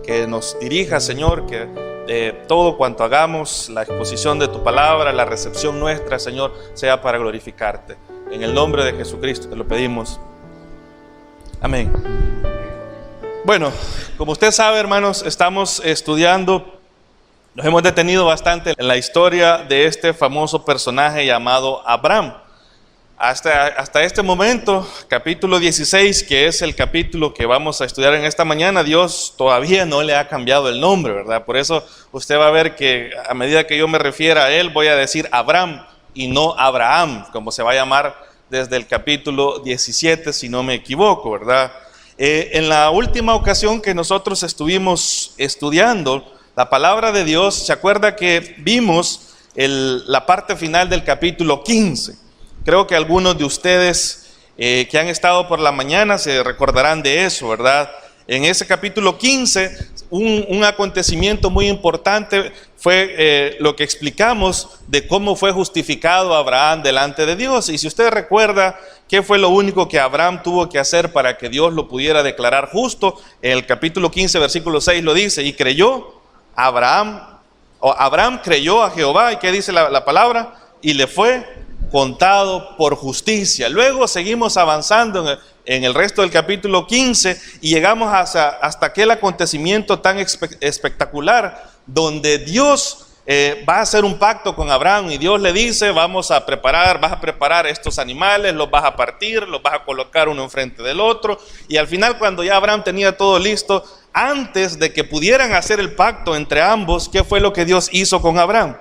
que nos dirija, Señor, que todo cuanto hagamos, la exposición de tu palabra, la recepción nuestra, Señor, sea para glorificarte. En el nombre de Jesucristo te lo pedimos. Amén. Bueno, como usted sabe, hermanos, estamos estudiando, nos hemos detenido bastante en la historia de este famoso personaje llamado Abraham. Hasta este momento, capítulo 16, que es el capítulo que vamos a estudiar en esta mañana, Dios todavía no le ha cambiado el nombre, ¿verdad? Por eso usted va a ver que a medida que yo me refiera a él, voy a decir Abraham y no Abraham, como se va a llamar desde el capítulo 17, si no me equivoco, ¿verdad? En la última ocasión que nosotros estuvimos estudiando la palabra de Dios, ¿se acuerda que vimos la parte final del capítulo 15? Creo que algunos de ustedes que han estado por la mañana se recordarán de eso, ¿verdad? En ese capítulo 15, un acontecimiento muy importante fue lo que explicamos de cómo fue justificado Abraham delante de Dios. Y si usted recuerda qué fue lo único que Abraham tuvo que hacer para que Dios lo pudiera declarar justo, en el capítulo 15, versículo 6 lo dice, y creyó Abraham creyó a Jehová, ¿y qué dice la palabra? Y le fue contado por justicia. Luego seguimos avanzando en el resto del capítulo 15 y llegamos hasta aquel acontecimiento tan espectacular donde Dios va a hacer un pacto con Abraham y Dios le dice: vas a preparar estos animales, los vas a partir, los vas a colocar uno enfrente del otro. Y al final, cuando ya Abraham tenía todo listo, antes de que pudieran hacer el pacto entre ambos, ¿qué fue lo que Dios hizo con Abraham?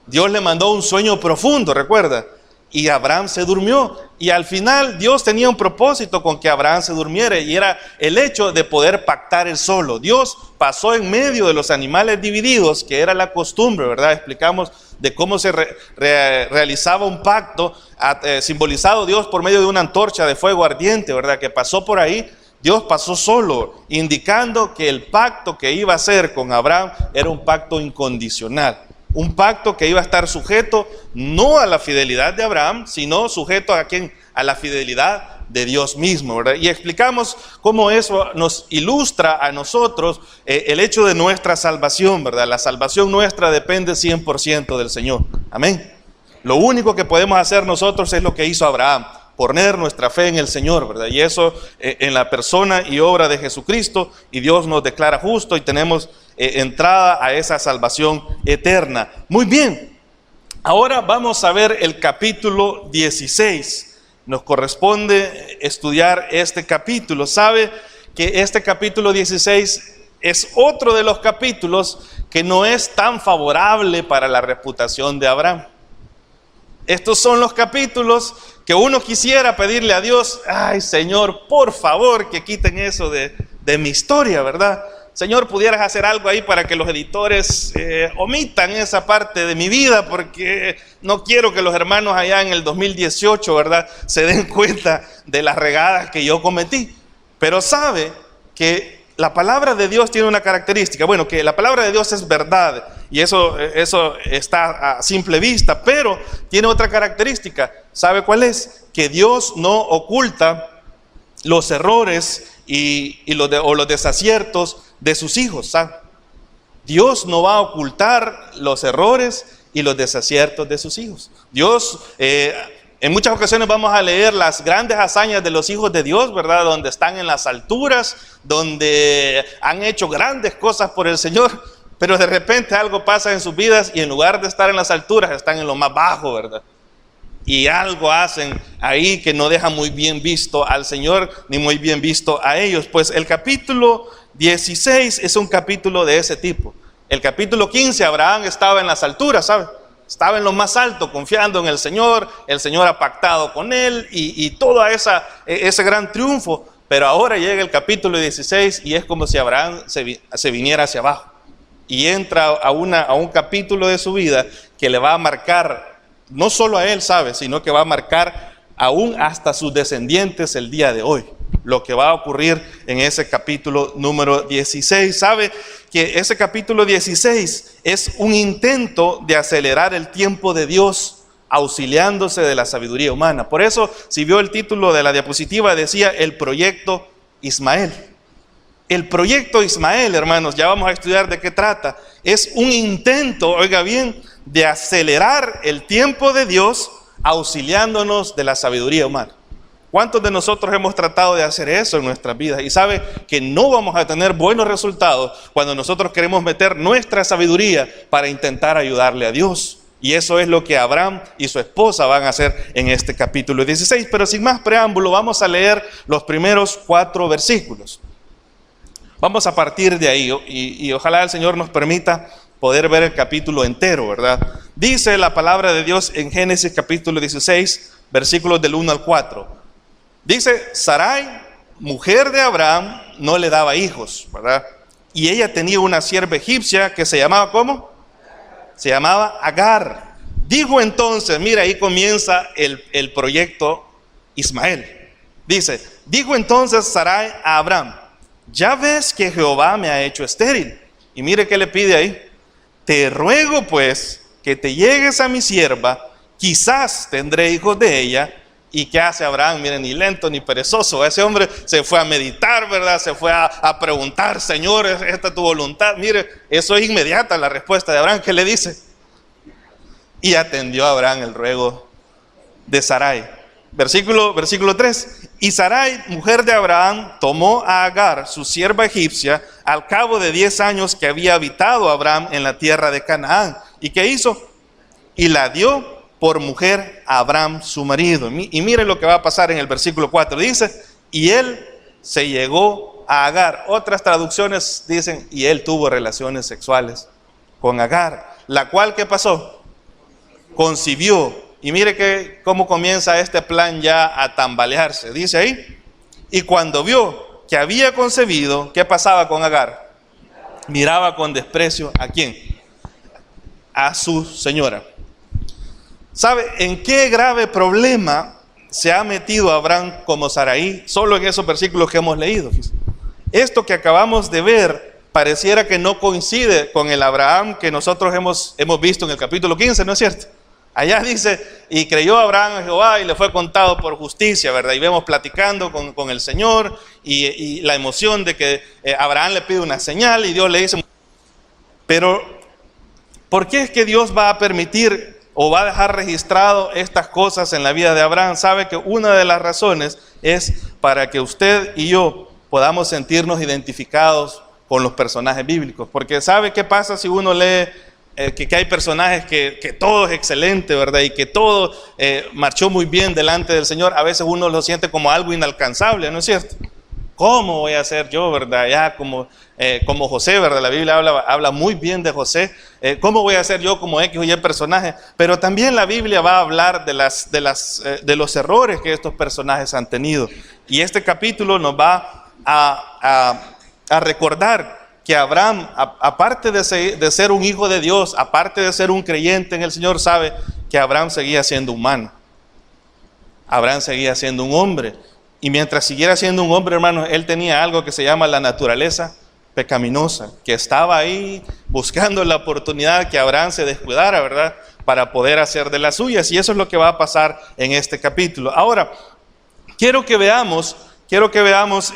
Dios le mandó un sueño profundo, recuerda, y Abraham se durmió. Y al final Dios tenía un propósito con que Abraham se durmiera, y era el hecho de poder pactar él solo. Dios pasó en medio de los animales divididos, que era la costumbre, ¿verdad? Explicamos de cómo se realizaba un pacto, simbolizado Dios por medio de una antorcha de fuego ardiente, ¿verdad? Que pasó por ahí. Dios pasó solo, indicando que el pacto que iba a hacer con Abraham era un pacto incondicional. Un pacto que iba a estar sujeto no a la fidelidad de Abraham, sino sujeto a ¿quién? A la fidelidad de Dios mismo, ¿verdad? Y explicamos cómo eso nos ilustra a nosotros el hecho de nuestra salvación, ¿verdad? La salvación nuestra depende 100% del Señor. Amén. Lo único que podemos hacer nosotros es lo que hizo Abraham: poner nuestra fe en el Señor, ¿verdad? Y eso en la persona y obra de Jesucristo, y Dios nos declara justo y tenemos entrada a esa salvación eterna. Muy bien, ahora vamos a ver el capítulo 16. Nos corresponde estudiar este capítulo. Sabe que este capítulo 16 es otro de los capítulos que no es tan favorable para la reputación de Abraham. Estos son los capítulos que uno quisiera pedirle a Dios: ay, Señor, por favor, que quiten eso de mi historia, ¿verdad? Señor, pudieras hacer algo ahí para que los editores omitan esa parte de mi vida, porque no quiero que los hermanos allá en el 2018, ¿verdad?, se den cuenta de las regadas que yo cometí. Pero sabe que la palabra de Dios tiene una característica. Bueno, que la palabra de Dios es verdad, y eso está a simple vista, pero tiene otra característica. ¿Sabe cuál es? Que Dios no oculta los errores o los desaciertos de sus hijos, ¿sabe? Dios no va a ocultar los errores y los desaciertos de sus hijos. Dios, en muchas ocasiones vamos a leer las grandes hazañas de los hijos de Dios, ¿verdad? Donde están en las alturas, donde han hecho grandes cosas por el Señor, pero de repente algo pasa en sus vidas y en lugar de estar en las alturas, están en lo más bajo, ¿verdad? Y algo hacen ahí que no deja muy bien visto al Señor, ni muy bien visto a ellos. Pues el capítulo 16 es un capítulo de ese tipo. El capítulo 15, Abraham estaba en las alturas, ¿sabe? Estaba en lo más alto, confiando en el Señor ha pactado con él y todo ese gran triunfo. Pero ahora llega el capítulo 16 y es como si Abraham se viniera hacia abajo y entra a un capítulo de su vida que le va a marcar no solo a él, ¿sabe?, sino que va a marcar aún hasta sus descendientes el día de hoy. Lo que va a ocurrir en ese capítulo número 16. Sabe que ese capítulo 16 es un intento de acelerar el tiempo de Dios, auxiliándose de la sabiduría humana. Por eso, si vio el título de la diapositiva, decía el proyecto Ismael. El proyecto Ismael, hermanos, ya vamos a estudiar de qué trata. Es un intento, oiga bien, de acelerar el tiempo de Dios auxiliándonos de la sabiduría humana. ¿Cuántos de nosotros hemos tratado de hacer eso en nuestras vidas? Y sabe que no vamos a tener buenos resultados cuando nosotros queremos meter nuestra sabiduría para intentar ayudarle a Dios. Y eso es lo que Abraham y su esposa van a hacer en este capítulo 16. Pero sin más preámbulo, vamos a leer los primeros 4 versículos. Vamos a partir de ahí y ojalá el Señor nos permita poder ver el capítulo entero, ¿verdad? Dice la palabra de Dios en Génesis capítulo 16, versículos del 1 al 4. Dice, Sarai, mujer de Abraham, no le daba hijos, ¿verdad? Y ella tenía una sierva egipcia que se llamaba, ¿cómo? Se llamaba Agar. Dijo entonces, mira, ahí comienza el proyecto Ismael. Dice, dijo entonces Sarai a Abraham, ya ves que Jehová me ha hecho estéril. Y mire qué le pide ahí. Te ruego pues que te llegues a mi sierva, quizás tendré hijos de ella. ¿Y qué hace Abraham? Miren, ni lento ni perezoso. Ese hombre se fue a meditar, ¿verdad? Se fue a preguntar, Señor, ¿esta es tu voluntad? Mire, eso es inmediata la respuesta de Abraham. ¿Qué le dice? Y atendió a Abraham el ruego de Sarai. Versículo 3. Y Sarai, mujer de Abraham, tomó a Agar, su sierva egipcia, al cabo de 10 años que había habitado Abraham en la tierra de Canaán. ¿Y qué hizo? Y la dio por mujer a Abraham, su marido. Y mire lo que va a pasar en el versículo 4. Dice, y él se llegó a Agar. Otras traducciones dicen, y él tuvo relaciones sexuales con Agar. La cual, ¿qué pasó? Concibió. Y mire cómo comienza este plan ya a tambalearse. Dice ahí, y cuando vio que había concebido, ¿qué pasaba con Agar? Miraba con desprecio, ¿a quién? A su señora. ¿Sabe en qué grave problema se ha metido Abraham como Sarai? Solo en esos versículos que hemos leído. Esto que acabamos de ver pareciera que no coincide con el Abraham que nosotros hemos visto en el capítulo 15, ¿no es cierto? Allá dice, y creyó Abraham a Jehová y le fue contado por justicia, ¿verdad? Y vemos platicando con el Señor y la emoción de que Abraham le pide una señal y Dios le dice, pero ¿por qué es que Dios va a permitir o va a dejar registrado estas cosas en la vida de Abraham? Sabe que una de las razones es para que usted y yo podamos sentirnos identificados con los personajes bíblicos. Porque ¿sabe qué pasa si uno lee que hay personajes que todo es excelente, ¿verdad? Y que todo marchó muy bien delante del Señor? A veces uno lo siente como algo inalcanzable, ¿no es cierto? ¿Cómo voy a ser yo, verdad? Ya como José, ¿verdad? La Biblia habla muy bien de José. ¿Cómo voy a ser yo como X o Y personaje? Pero también la Biblia va a hablar de los errores que estos personajes han tenido. Y este capítulo nos va a recordar que Abraham, aparte de ser un hijo de Dios, aparte de ser un creyente en el Señor, sabe que Abraham seguía siendo humano. Abraham seguía siendo un hombre. Y mientras siguiera siendo un hombre, hermano, él tenía algo que se llama la naturaleza pecaminosa, que estaba ahí buscando la oportunidad que Abraham se descuidara, ¿verdad? Para poder hacer de las suyas. Y eso es lo que va a pasar en este capítulo. Ahora, quiero que veamos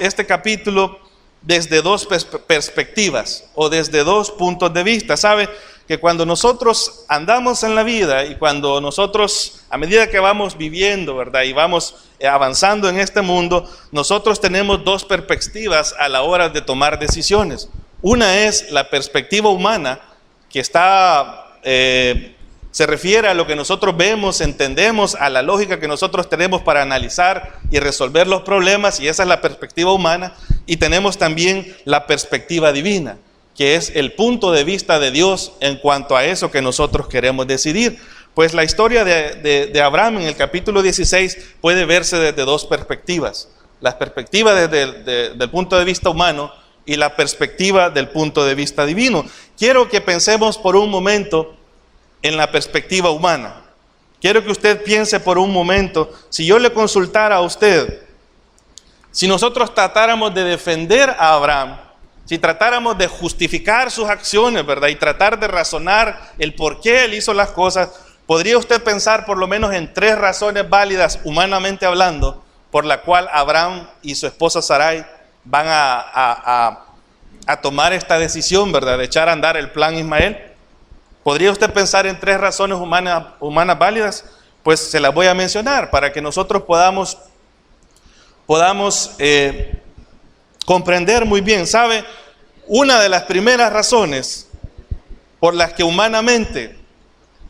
este capítulo desde dos perspectivas o desde dos puntos de vista. ¿Sabe? Que cuando nosotros andamos en la vida y cuando nosotros, a medida que vamos viviendo, ¿verdad? Y vamos avanzando en este mundo, nosotros tenemos dos perspectivas a la hora de tomar decisiones. Una es la perspectiva humana, que se refiere a lo que nosotros vemos, entendemos, a la lógica que nosotros tenemos para analizar y resolver los problemas, y esa es la perspectiva humana. Y tenemos también la perspectiva divina, que es el punto de vista de Dios en cuanto a eso que nosotros queremos decidir. Pues la historia de Abraham en el capítulo 16 puede verse desde dos perspectivas. La perspectiva desde el punto de vista humano y la perspectiva del punto de vista divino. Quiero que pensemos por un momento en la perspectiva humana. Quiero que usted piense por un momento, si yo le consultara a usted, si nosotros tratáramos de defender a Abraham, si tratáramos de justificar sus acciones, ¿verdad? Y tratar de razonar el por qué él hizo las cosas, ¿podría usted pensar por lo menos en 3 razones válidas, humanamente hablando, por la cual Abraham y su esposa Sarai van a tomar esta decisión, ¿verdad?, de echar a andar el plan Ismael. ¿Podría usted pensar en 3 razones humanas válidas? Pues se las voy a mencionar para que nosotros podamos comprender muy bien. ¿Sabe? Una de las primeras razones por las que humanamente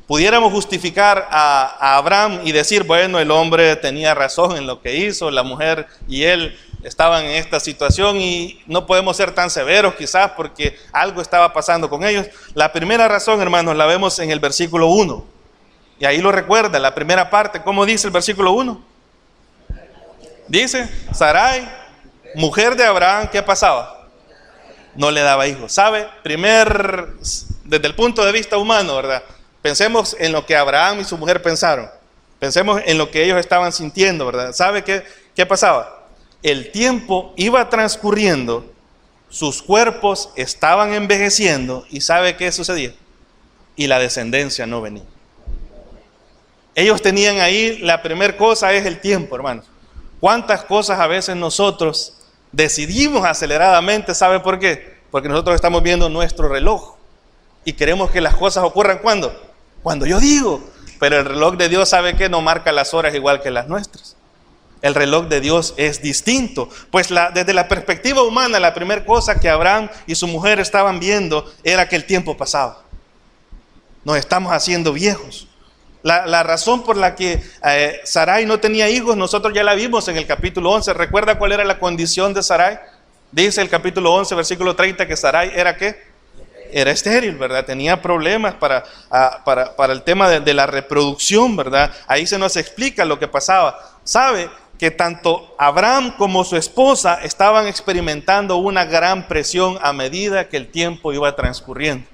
pudiéramos justificar a Abraham y decir, bueno, el hombre tenía razón en lo que hizo, la mujer y él estaban en esta situación y no podemos ser tan severos quizás porque algo estaba pasando con ellos. La primera razón, hermanos, la vemos en el versículo 1. Y ahí lo recuerda, la primera parte. ¿Cómo dice el versículo 1? Dice, Sarai, mujer de Abraham, ¿qué pasaba? No le daba hijos. ¿Sabe? Desde el punto de vista humano, ¿verdad? Pensemos en lo que Abraham y su mujer pensaron. Pensemos en lo que ellos estaban sintiendo, ¿verdad? ¿Sabe qué pasaba? El tiempo iba transcurriendo, sus cuerpos estaban envejeciendo y ¿sabe qué sucedía? Y la descendencia no venía. Ellos tenían ahí, la primera cosa es el tiempo, hermanos. ¿Cuántas cosas a veces nosotros decidimos aceleradamente? ¿Sabe por qué? Porque nosotros estamos viendo nuestro reloj y queremos que las cosas ocurran ¿cuándo? Cuando yo digo. Pero el reloj de Dios, ¿sabe qué? No marca las horas igual que las nuestras. El reloj de Dios es distinto. Pues desde la perspectiva humana, la primera cosa que Abraham y su mujer estaban viendo era que el tiempo pasaba. Nos estamos haciendo viejos. La razón por la que Sarai no tenía hijos, nosotros ya la vimos en el capítulo 11. ¿Recuerda cuál era la condición de Sarai? Dice el capítulo 11, versículo 30, que Sarai era ¿qué? Era estéril, ¿verdad? Tenía problemas para el tema de la reproducción, ¿verdad? Ahí se nos explica lo que pasaba. ¿Sabe? Que tanto Abraham como su esposa estaban experimentando una gran presión a medida que el tiempo iba transcurriendo.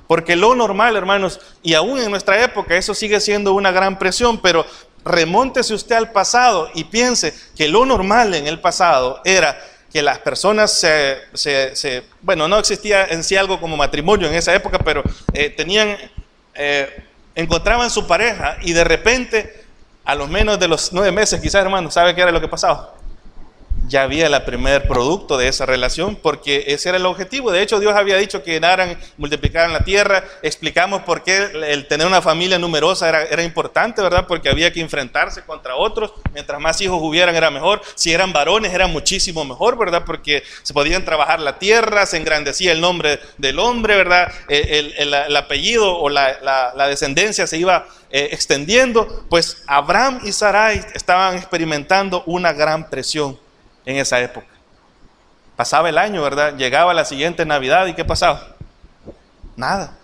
Porque lo normal, hermanos, y aún en nuestra época eso sigue siendo una gran presión, pero remóntese usted al pasado y piense que lo normal en el pasado era que las personas bueno, no existía en sí algo como matrimonio en esa época, pero encontraban su pareja y de repente, a lo menos de los 9 meses, quizás, hermano, ¿sabe qué era lo que pasaba? Ya había el primer producto de esa relación, porque ese era el objetivo. De hecho, Dios había dicho que llenaran, multiplicaran la tierra. Explicamos por qué el tener una familia numerosa era importante, ¿verdad? Porque había que enfrentarse contra otros. Mientras más hijos hubieran, era mejor. Si eran varones, era muchísimo mejor, ¿verdad? Porque se podían trabajar la tierra, se engrandecía el nombre del hombre, ¿verdad? El apellido o la descendencia se iba extendiendo. Pues Abraham y Sarai estaban experimentando una gran presión en esa época. Pasaba el año, ¿verdad? Llegaba la siguiente Navidad y ¿qué pasaba? Nada.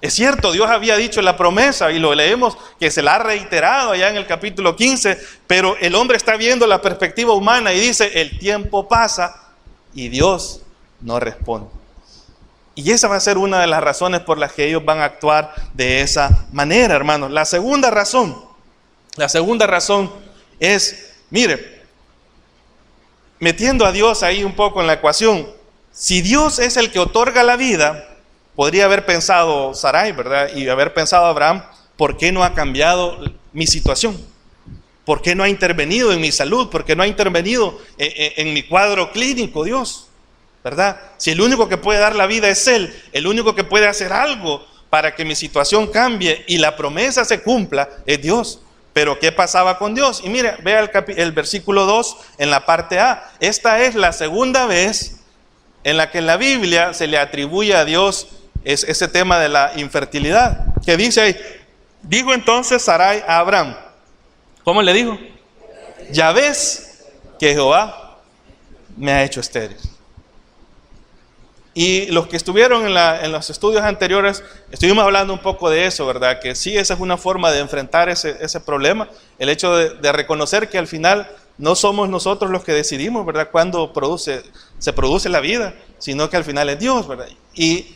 Es cierto, Dios había dicho la promesa y lo leemos que se la ha reiterado allá en el capítulo 15, pero el hombre está viendo la perspectiva humana y dice, el tiempo pasa y Dios no responde. Y esa va a ser una de las razones por las que ellos van a actuar de esa manera, hermanos. La segunda razón es, mire, metiendo a Dios ahí un poco en la ecuación, si Dios es el que otorga la vida, podría haber pensado Sarai, ¿verdad? Y haber pensado Abraham, ¿por qué no ha cambiado mi situación? ¿Por qué no ha intervenido en mi salud? ¿Por qué no ha intervenido en mi cuadro clínico, Dios? ¿Verdad? Si el único que puede dar la vida es Él, el único que puede hacer algo para que mi situación cambie y la promesa se cumpla, es Dios. Pero ¿qué pasaba con Dios? Y mire, vea el versículo 2 en la parte A. Esta es la segunda vez en la que en la Biblia se le atribuye a Dios ese tema de la infertilidad. ¿Qué dice ahí? Dijo entonces Sarai a Abraham. ¿Cómo le dijo? Ya ves que Jehová me ha hecho estéril. Y los que estuvieron en los estudios anteriores, estuvimos hablando un poco de eso, ¿verdad? Que sí, esa es una forma de enfrentar ese problema. El hecho de reconocer que al final no somos nosotros los que decidimos, ¿verdad? Cuándo se produce la vida, sino que al final es Dios, ¿verdad? Y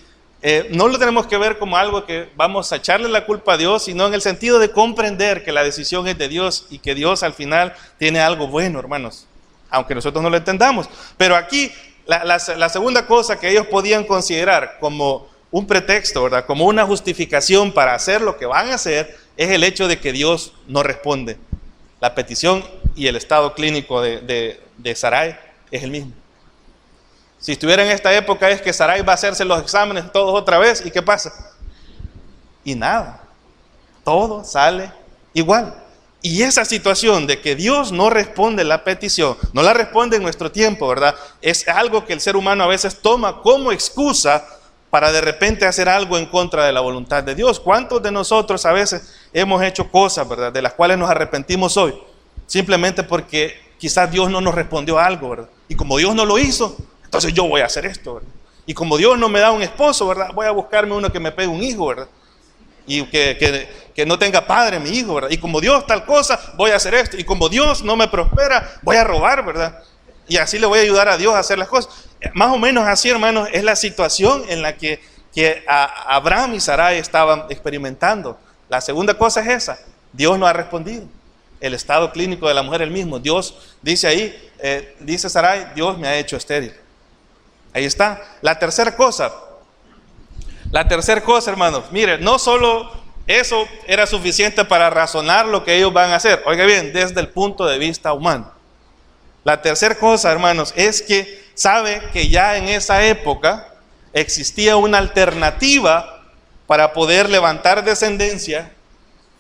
no lo tenemos que ver como algo que vamos a echarle la culpa a Dios, sino en el sentido de comprender que la decisión es de Dios y que Dios al final tiene algo bueno, hermanos, aunque nosotros no lo entendamos. Pero aquí la segunda cosa que ellos podían considerar como un pretexto, ¿verdad? Como una justificación para hacer lo que van a hacer, es el hecho de que Dios no responde. La petición y el estado clínico de Sarai es el mismo. Si estuviera en esta época es que Sarai va a hacerse los exámenes todos otra vez, ¿y qué pasa? Y nada, todo sale igual. Y esa situación de que Dios no responde la petición, no la responde en nuestro tiempo, ¿verdad? Es algo que el ser humano a veces toma como excusa para de repente hacer algo en contra de la voluntad de Dios. ¿Cuántos de nosotros a veces hemos hecho cosas, ¿verdad?, de las cuales nos arrepentimos hoy? Simplemente porque quizás Dios no nos respondió a algo, ¿verdad? Y como Dios no lo hizo, entonces yo voy a hacer esto, ¿verdad? Y como Dios no me da un esposo, ¿verdad?, voy a buscarme uno que me pegue un hijo, ¿verdad? Y que no tenga padre mi hijo, ¿verdad? Y como Dios tal cosa, voy a hacer esto. Y como Dios no me prospera, voy a robar, ¿verdad? Y así le voy a ayudar a Dios a hacer las cosas. Más o menos así, hermanos, es la situación en la que Abraham y Sarai estaban experimentando. La segunda cosa es esa: Dios no ha respondido. El estado clínico de la mujer es el mismo. Dios dice ahí, dice Sarai, Dios me ha hecho estéril. Ahí está. La tercera cosa, hermanos, miren, no solo eso era suficiente para razonar lo que ellos van a hacer. Oiga bien, desde el punto de vista humano. La tercera cosa, hermanos, es que sabe que ya en esa época existía una alternativa para poder levantar descendencia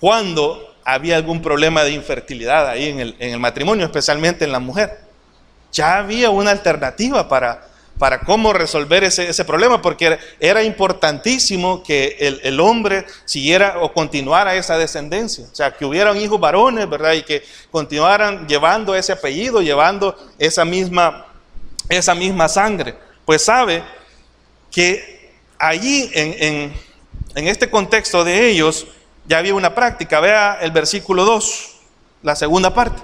cuando había algún problema de infertilidad ahí en el matrimonio, especialmente en la mujer. Ya había una alternativa para cómo resolver ese problema, porque era importantísimo que el hombre siguiera o continuara esa descendencia. O sea, que hubieran hijos varones, ¿verdad? Y que continuaran llevando ese apellido, llevando esa misma sangre. Pues sabe que allí en este contexto de ellos ya había una práctica. Vea el versículo 2, la segunda parte.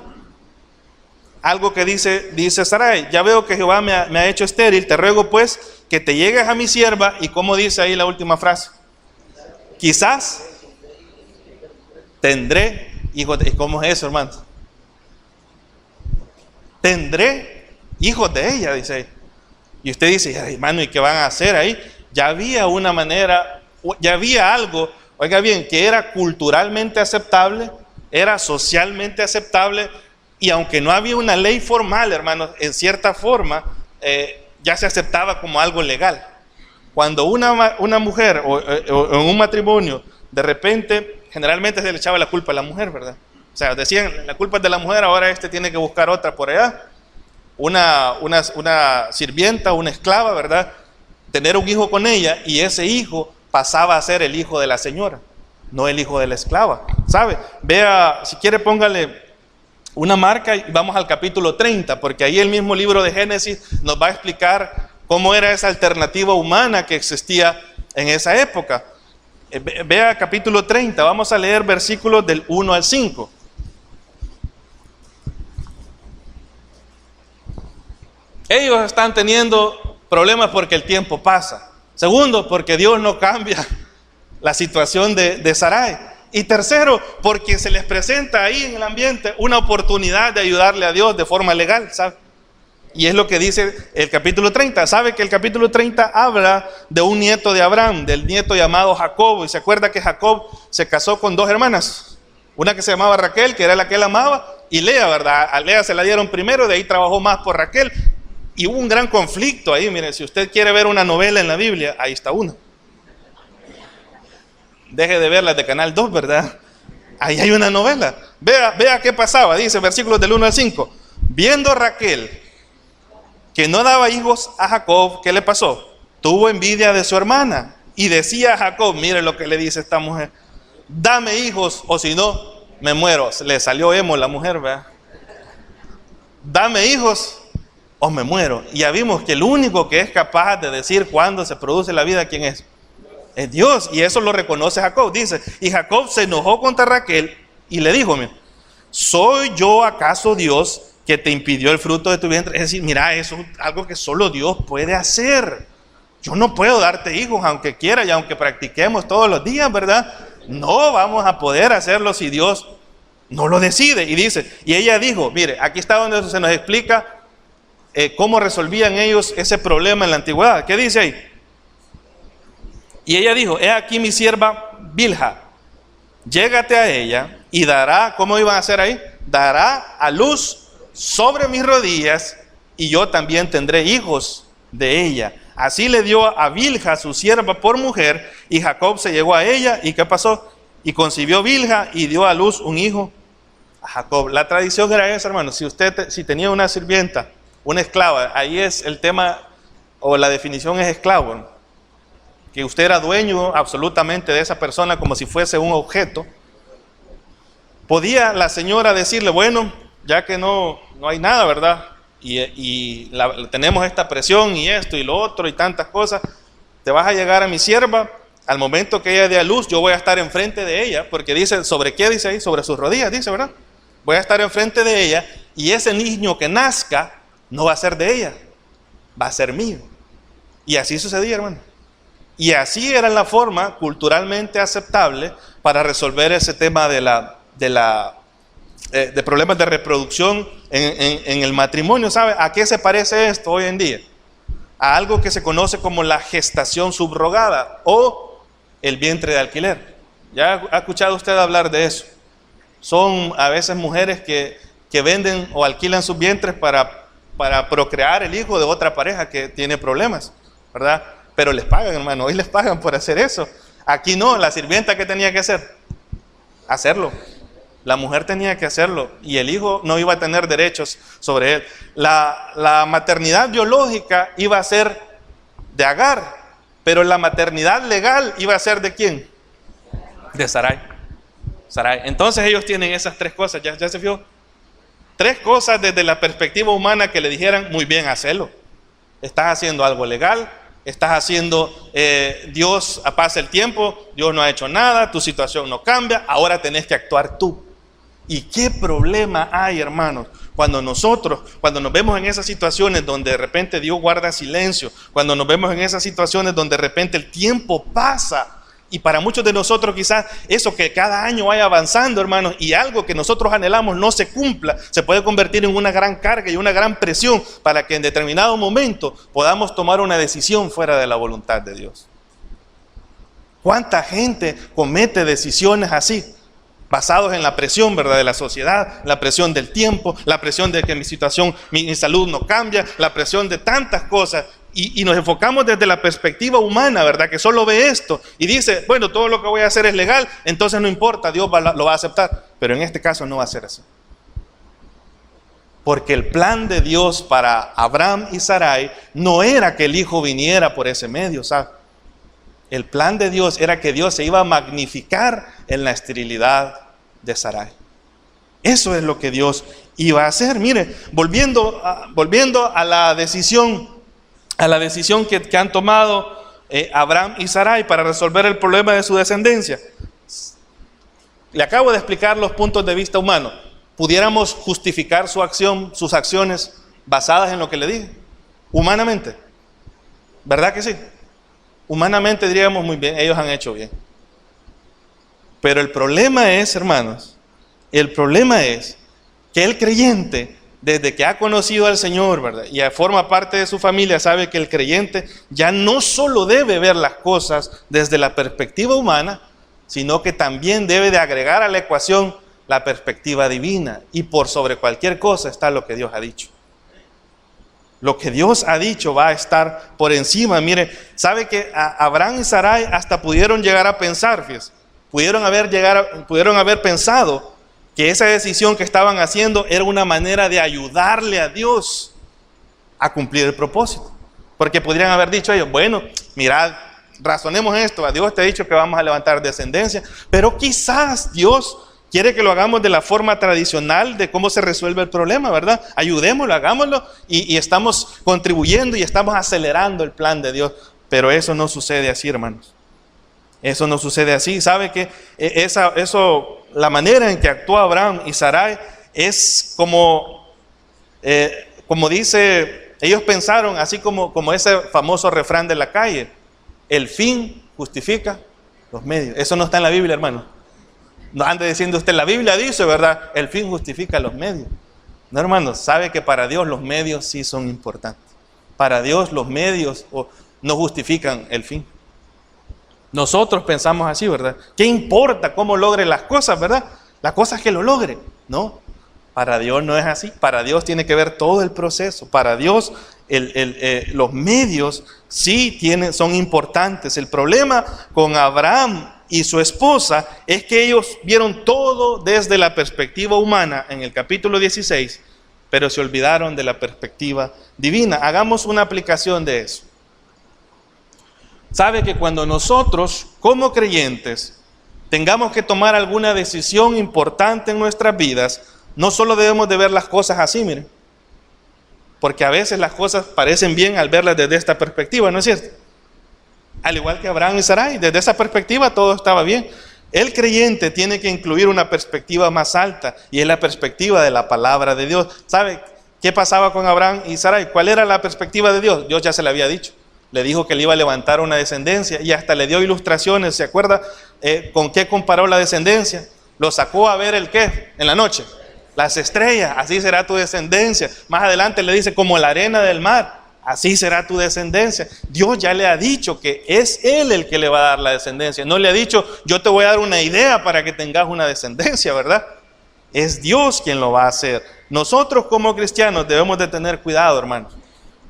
Algo que dice Sarai: ya veo que Jehová me ha hecho estéril, te ruego pues que te llegues a mi sierva. Y como dice ahí la última frase, quizás tendré hijos de... ¿Cómo es eso, hermano? Tendré hijos de ella, dice ahí. Y usted dice, hermano, ¿y qué van a hacer ahí? Ya había una manera, ya había algo, oiga bien, que era culturalmente aceptable, era socialmente aceptable. Y aunque no había una ley formal, hermanos, en cierta forma ya se aceptaba como algo legal. Cuando una mujer o en un matrimonio, de repente, generalmente se le echaba la culpa a la mujer, ¿verdad? O sea, decían, la culpa es de la mujer, ahora tiene que buscar otra por allá. Una sirvienta, una esclava, ¿verdad? Tener un hijo con ella, y ese hijo pasaba a ser el hijo de la señora, no el hijo de la esclava, ¿sabe? Vea, si quiere póngale una marca y vamos al capítulo 30, porque ahí el mismo libro de Génesis nos va a explicar cómo era esa alternativa humana que existía en esa época. Vea capítulo 30, vamos a leer versículos del 1 al 5. Ellos están teniendo problemas porque el tiempo pasa. Segundo, porque Dios no cambia la situación de Sarai. Y tercero, porque se les presenta ahí en el ambiente una oportunidad de ayudarle a Dios de forma legal, ¿sabe? Y es lo que dice el capítulo 30. ¿Sabe que el capítulo 30 habla de un nieto de Abraham, del nieto llamado Jacob? Y se acuerda que Jacob se casó con dos hermanas. Una que se llamaba Raquel, que era la que él amaba, y Lea, ¿verdad? A Lea se la dieron primero, de ahí trabajó más por Raquel. Y hubo un gran conflicto ahí. Miren, si usted quiere ver una novela en la Biblia, ahí está una. Deje de ver las de Canal 2, ¿verdad? Ahí hay una novela. Vea qué pasaba. Dice, versículos del 1 al 5. Viendo Raquel que no daba hijos a Jacob, ¿qué le pasó? Tuvo envidia de su hermana y decía a Jacob, mire lo que le dice esta mujer: dame hijos o si no, me muero. Le salió emo la mujer, ¿verdad? Dame hijos o me muero. Y ya vimos que el único que es capaz de decir cuándo se produce la vida, ¿quién es? Es Dios, y eso lo reconoce Jacob. Dice, y Jacob se enojó contra Raquel y le dijo, mira, ¿soy yo acaso Dios que te impidió el fruto de tu vientre? Es decir, mira, eso es algo que solo Dios puede hacer. Yo no puedo darte hijos aunque quiera y aunque practiquemos todos los días, ¿verdad? No vamos a poder hacerlo si Dios no lo decide. Y dice, y ella dijo, mire, aquí está donde se nos explica cómo resolvían ellos ese problema en la antigüedad. ¿Qué dice ahí? Y ella dijo, he aquí mi sierva Bilha, llégate a ella y dará, ¿cómo iban a hacer ahí? Dará a luz sobre mis rodillas y yo también tendré hijos de ella. Así le dio a Bilha, su sierva, por mujer, y Jacob se llegó a ella, ¿y qué pasó? Y concibió Bilha y dio a luz un hijo a Jacob. La tradición era esa, hermano. Si tenía una sirvienta, una esclava, ahí es el tema, o la definición es esclavo, ¿no? Que usted era dueño absolutamente de esa persona como si fuese un objeto. Podía la señora decirle, bueno, ya que no hay nada, ¿verdad? Y tenemos esta presión y esto y lo otro y tantas cosas, te vas a llegar a mi sierva, al momento que ella dé a luz, yo voy a estar enfrente de ella, porque dice, ¿sobre qué dice ahí? Sobre sus rodillas, dice, ¿verdad? Voy a estar enfrente de ella, y ese niño que nazca no va a ser de ella, va a ser mío. Y así sucedía, hermano. Y así era la forma culturalmente aceptable para resolver ese tema de problemas de reproducción en el matrimonio. ¿Sabe a qué se parece esto hoy en día? A algo que se conoce como la gestación subrogada o el vientre de alquiler. ¿Ya ha escuchado usted hablar de eso? Son a veces mujeres que venden o alquilan sus vientres para procrear el hijo de otra pareja que tiene problemas, ¿verdad? Pero les pagan, hermano, hoy les pagan por hacer eso. Aquí no, la sirvienta, ¿qué tenía que hacer? Hacerlo. La mujer tenía que hacerlo y el hijo no iba a tener derechos sobre él. La maternidad biológica iba a ser de Agar, pero la maternidad legal iba a ser ¿de quién? De Sarai. Entonces ellos tienen esas tres cosas, ¿ya se fijó? Tres cosas desde la perspectiva humana que le dijeran, muy bien, hacelo. Estás haciendo algo legal, estás haciendo, Dios pasa el tiempo, Dios no ha hecho nada, tu situación no cambia, ahora tenés que actuar tú. ¿Y qué problema hay, hermanos? Cuando nos vemos en esas situaciones donde de repente Dios guarda silencio, cuando nos vemos en esas situaciones donde de repente el tiempo pasa, y para muchos de nosotros quizás eso que cada año vaya avanzando, hermanos, y algo que nosotros anhelamos no se cumpla, se puede convertir en una gran carga y una gran presión para que en determinado momento podamos tomar una decisión fuera de la voluntad de Dios. ¿Cuánta gente comete decisiones así? Basados en la presión, ¿verdad?, de la sociedad, la presión del tiempo, la presión de que mi situación, mi salud no cambia, la presión de tantas cosas, y nos enfocamos desde la perspectiva humana, ¿verdad?, que solo ve esto y dice, bueno, todo lo que voy a hacer es legal, entonces no importa, Dios lo va a aceptar. Pero en este caso no va a ser así. Porque el plan de Dios para Abraham y Sarai no era que el hijo viniera por ese medio, ¿sabes? El plan de Dios era que Dios se iba a magnificar en la esterilidad de Sarai. Eso es lo que Dios iba a hacer. Mire, volviendo a la decisión que han tomado Abraham y Sarai para resolver el problema de su descendencia. Le acabo de explicar los puntos de vista humanos. ¿Pudiéramos justificar sus acciones basadas en lo que le dije? Humanamente. ¿Verdad que sí? Humanamente diríamos muy bien, ellos han hecho bien. Pero el problema es, hermanos, que el creyente, desde que ha conocido al Señor, ¿verdad?, y forma parte de su familia, sabe que el creyente ya no solo debe ver las cosas desde la perspectiva humana, sino que también debe de agregar a la ecuación la perspectiva divina. Y por sobre cualquier cosa está lo que Dios ha dicho. Lo que Dios ha dicho va a estar por encima. Mire, sabe que Abraham y Sarai hasta pudieron llegar a pensar, fíjese, pudieron haber pensado que esa decisión que estaban haciendo era una manera de ayudarle a Dios a cumplir el propósito. Porque podrían haber dicho ellos, bueno, mirad, razonemos esto, a Dios te ha dicho que vamos a levantar descendencia, pero quizás Dios quiere que lo hagamos de la forma tradicional de cómo se resuelve el problema, ¿verdad? Ayudémoslo, hagámoslo y estamos contribuyendo y estamos acelerando el plan de Dios. Pero eso no sucede así, hermanos. Eso no sucede así. ¿Sabe que la manera en que actuó Abraham y Sarai es como dice, ellos pensaron así como ese famoso refrán de la calle, el fin justifica los medios. Eso no está en la Biblia, hermano. No ande diciendo usted, la Biblia dice, ¿verdad?, el fin justifica los medios. No, hermanos, sabe que para Dios los medios sí son importantes. Para Dios los medios no justifican el fin. Nosotros pensamos así, ¿verdad? ¿Qué importa cómo logre las cosas, verdad? La cosa es que lo logre, ¿no? Para Dios no es así. Para Dios tiene que ver todo el proceso. Para Dios los medios sí son importantes. El problema con Abraham y su esposa es que ellos vieron todo desde la perspectiva humana en el capítulo 16, pero se olvidaron de la perspectiva divina. Hagamos una aplicación de eso. Sabe que cuando nosotros, como creyentes, tengamos que tomar alguna decisión importante en nuestras vidas, no solo debemos de ver las cosas así, miren, porque a veces las cosas parecen bien al verlas desde esta perspectiva, ¿no es cierto? Al igual que Abraham y Sarai, desde esa perspectiva todo estaba bien. El creyente tiene que incluir una perspectiva más alta, y es la perspectiva de la palabra de Dios. ¿Sabe qué pasaba con Abraham y Sarai? ¿Cuál era la perspectiva de Dios? Dios ya se le había dicho. Le dijo que le iba a levantar una descendencia y hasta le dio ilustraciones. ¿Se acuerda con qué comparó la descendencia? Lo sacó a ver el qué en la noche. Las estrellas, así será tu descendencia. Más adelante le dice, como la arena del mar, así será tu descendencia. Dios ya le ha dicho que es Él el que le va a dar la descendencia. No le ha dicho, yo te voy a dar una idea para que tengas una descendencia, ¿verdad? Es Dios quien lo va a hacer. Nosotros como cristianos debemos de tener cuidado, hermanos.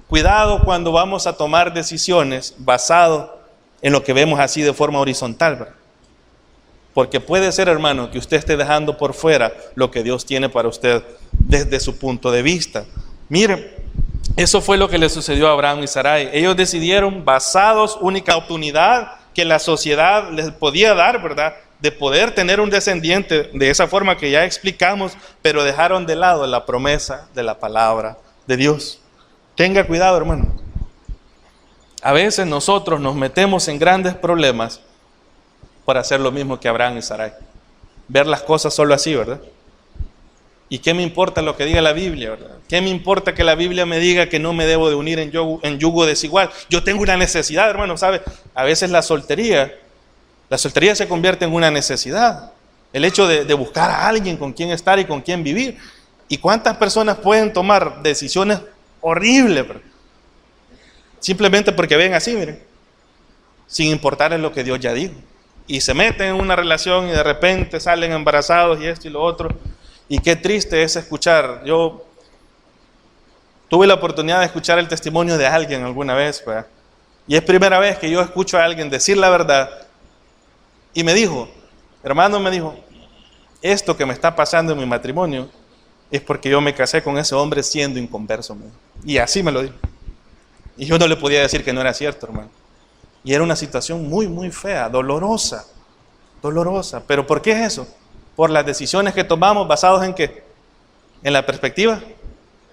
Cuidado cuando vamos a tomar decisiones basado en lo que vemos así de forma horizontal, ¿verdad? Porque puede ser, hermano, que usted esté dejando por fuera lo que Dios tiene para usted desde su punto de vista. Miren, eso fue lo que le sucedió a Abraham y Sarai. Ellos decidieron, basados única oportunidad que la sociedad les podía dar, ¿verdad?, de poder tener un descendiente de esa forma que ya explicamos, pero dejaron de lado la promesa de la palabra de Dios. Tenga cuidado, hermano. A veces nosotros nos metemos en grandes problemas por hacer lo mismo que Abraham y Sarai. Ver las cosas solo así, ¿verdad? ¿Y qué me importa lo que diga la Biblia, verdad? ¿Qué me importa que la Biblia me diga que no me debo de unir en yugo desigual? Yo tengo una necesidad, hermano, ¿sabe? A veces la soltería se convierte en una necesidad. El hecho de buscar a alguien con quien estar y con quien vivir. ¿Y cuántas personas pueden tomar decisiones horribles, ¿verdad?, simplemente porque ven así, miren, sin importarles lo que Dios ya dijo? Y se meten en una relación y de repente salen embarazados y esto y lo otro. Y qué triste es escuchar. Yo tuve la oportunidad de escuchar el testimonio de alguien alguna vez, ¿verdad? Y es primera vez que yo escucho a alguien decir la verdad. Y me dijo, hermano, me dijo, esto que me está pasando en mi matrimonio es porque yo me casé con ese hombre siendo inconverso, me dijo. Y así me lo dijo. Y yo no le podía decir que no era cierto, hermano. Y era una situación muy, muy fea, dolorosa. ¿Pero por qué es eso? Por las decisiones que tomamos basados en ¿qué? En la perspectiva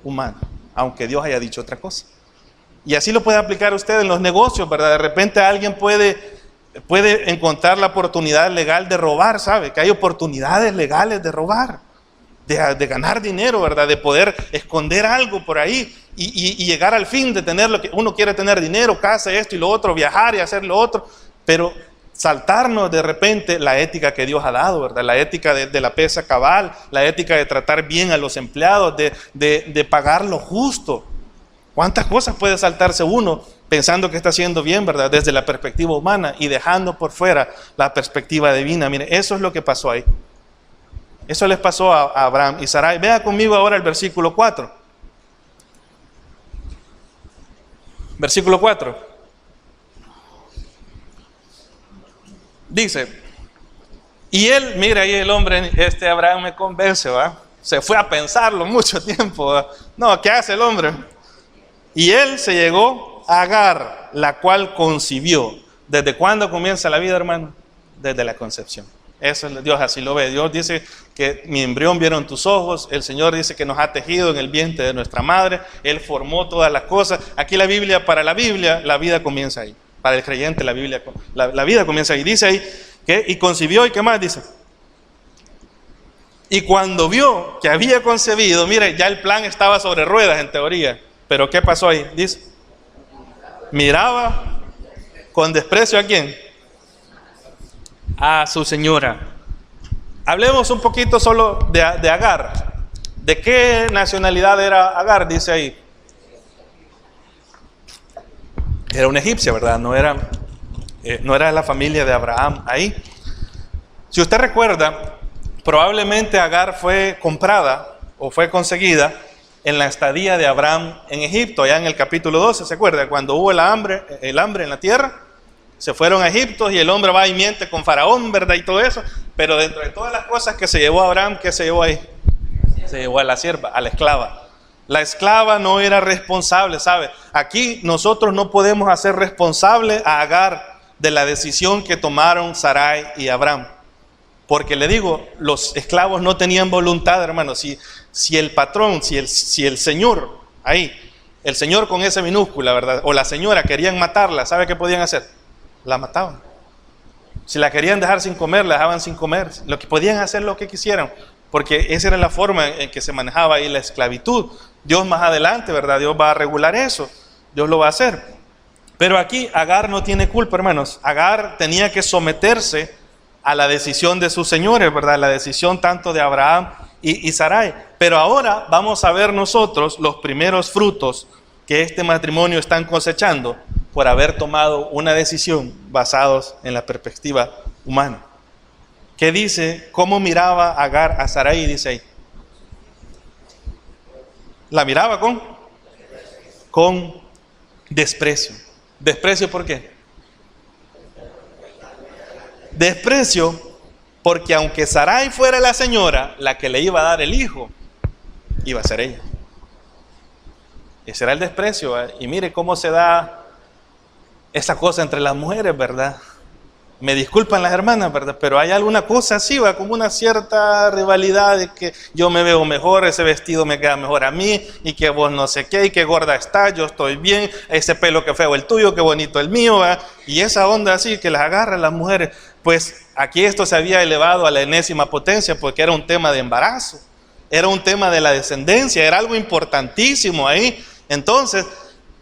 humana, aunque Dios haya dicho otra cosa. Y así lo puede aplicar usted en los negocios, ¿verdad? De repente alguien puede encontrar la oportunidad legal de robar, ¿sabe? Que hay oportunidades legales de robar, de ganar dinero, ¿verdad? De poder esconder algo por ahí y llegar al fin de tener lo que uno quiere tener: dinero, casa, esto y lo otro, viajar y hacer lo otro, pero saltarnos de repente la ética que Dios ha dado, ¿verdad? La ética de la pesa cabal, la ética de tratar bien a los empleados, de pagar lo justo. ¿Cuántas cosas puede saltarse uno pensando que está haciendo bien, ¿verdad?, desde la perspectiva humana y dejando por fuera la perspectiva divina? Mire, eso es lo que pasó ahí. Eso les pasó a Abraham y Sarai. Vea conmigo ahora el versículo 4. Versículo 4. Dice, y él, mira ahí el hombre, Abraham me convence, ¿va? Se fue a pensarlo mucho tiempo, ¿va? No, ¿qué hace el hombre? Y él se llegó a Agar, la cual concibió. ¿Desde cuándo comienza la vida, hermano? Desde la concepción. Eso es Dios, así lo ve. Dios dice que mi embrión vieron tus ojos. El Señor dice que nos ha tejido en el vientre de nuestra madre. Él formó todas las cosas. Aquí la Biblia, para la Biblia, la vida comienza ahí. Para el creyente la vida comienza ahí. Dice ahí que y concibió, y qué más dice. Y cuando vio que había concebido, mire, ya el plan estaba sobre ruedas en teoría. Pero ¿qué pasó ahí? Dice, miraba con desprecio ¿a quién? A su señora. Hablemos un poquito solo de Agar. ¿De qué nacionalidad era Agar? Dice ahí. Era una egipcia, ¿verdad? No era de la familia de Abraham ahí. Si usted recuerda, probablemente Agar fue comprada o fue conseguida en la estadía de Abraham en Egipto, allá en el capítulo 12, ¿se acuerda? Cuando hubo el hambre en la tierra, se fueron a Egipto y el hombre va y miente con Faraón, ¿verdad? Y todo eso, pero dentro de todas las cosas que se llevó a Abraham, ¿qué se llevó ahí? Se llevó a la sierva, a la esclava. La esclava no era responsable, ¿sabe? Aquí nosotros no podemos hacer responsable a Agar de la decisión que tomaron Sarai y Abraham. Porque le digo, los esclavos no tenían voluntad, hermano. Si el patrón, si el señor, ahí, el señor con esa minúscula, ¿verdad? O la señora querían matarla, ¿sabe qué podían hacer? La mataban. Si la querían dejar sin comer, la dejaban sin comer. Lo que podían hacer lo que quisieran, porque esa era la forma en que se manejaba ahí la esclavitud. Dios más adelante, ¿verdad? Dios va a regular eso. Dios lo va a hacer. Pero aquí Agar no tiene culpa, hermanos. Agar tenía que someterse a la decisión de sus señores, ¿verdad? La decisión tanto de Abraham y Sarai. Pero ahora vamos a ver nosotros los primeros frutos que este matrimonio están cosechando por haber tomado una decisión basados en la perspectiva humana. ¿Qué dice? ¿Cómo miraba Agar a Sarai? Dice ahí. La miraba con desprecio. ¿Desprecio por qué? Desprecio porque aunque Sarai fuera la señora, la que le iba a dar el hijo, iba a ser ella. Ese era el desprecio, ¿eh? Y mire cómo se da esa cosa entre las mujeres, ¿verdad? Me disculpan las hermanas, ¿verdad? Pero hay alguna cosa así, va, como una cierta rivalidad de que yo me veo mejor, ese vestido me queda mejor a mí, y que vos no sé qué, y que gorda estás, yo estoy bien, ese pelo que feo el tuyo, qué bonito el mío, ¿va? Y esa onda así que las agarran las mujeres. Pues aquí esto se había elevado a la enésima potencia porque era un tema de embarazo, era un tema de la descendencia, era algo importantísimo ahí. Entonces,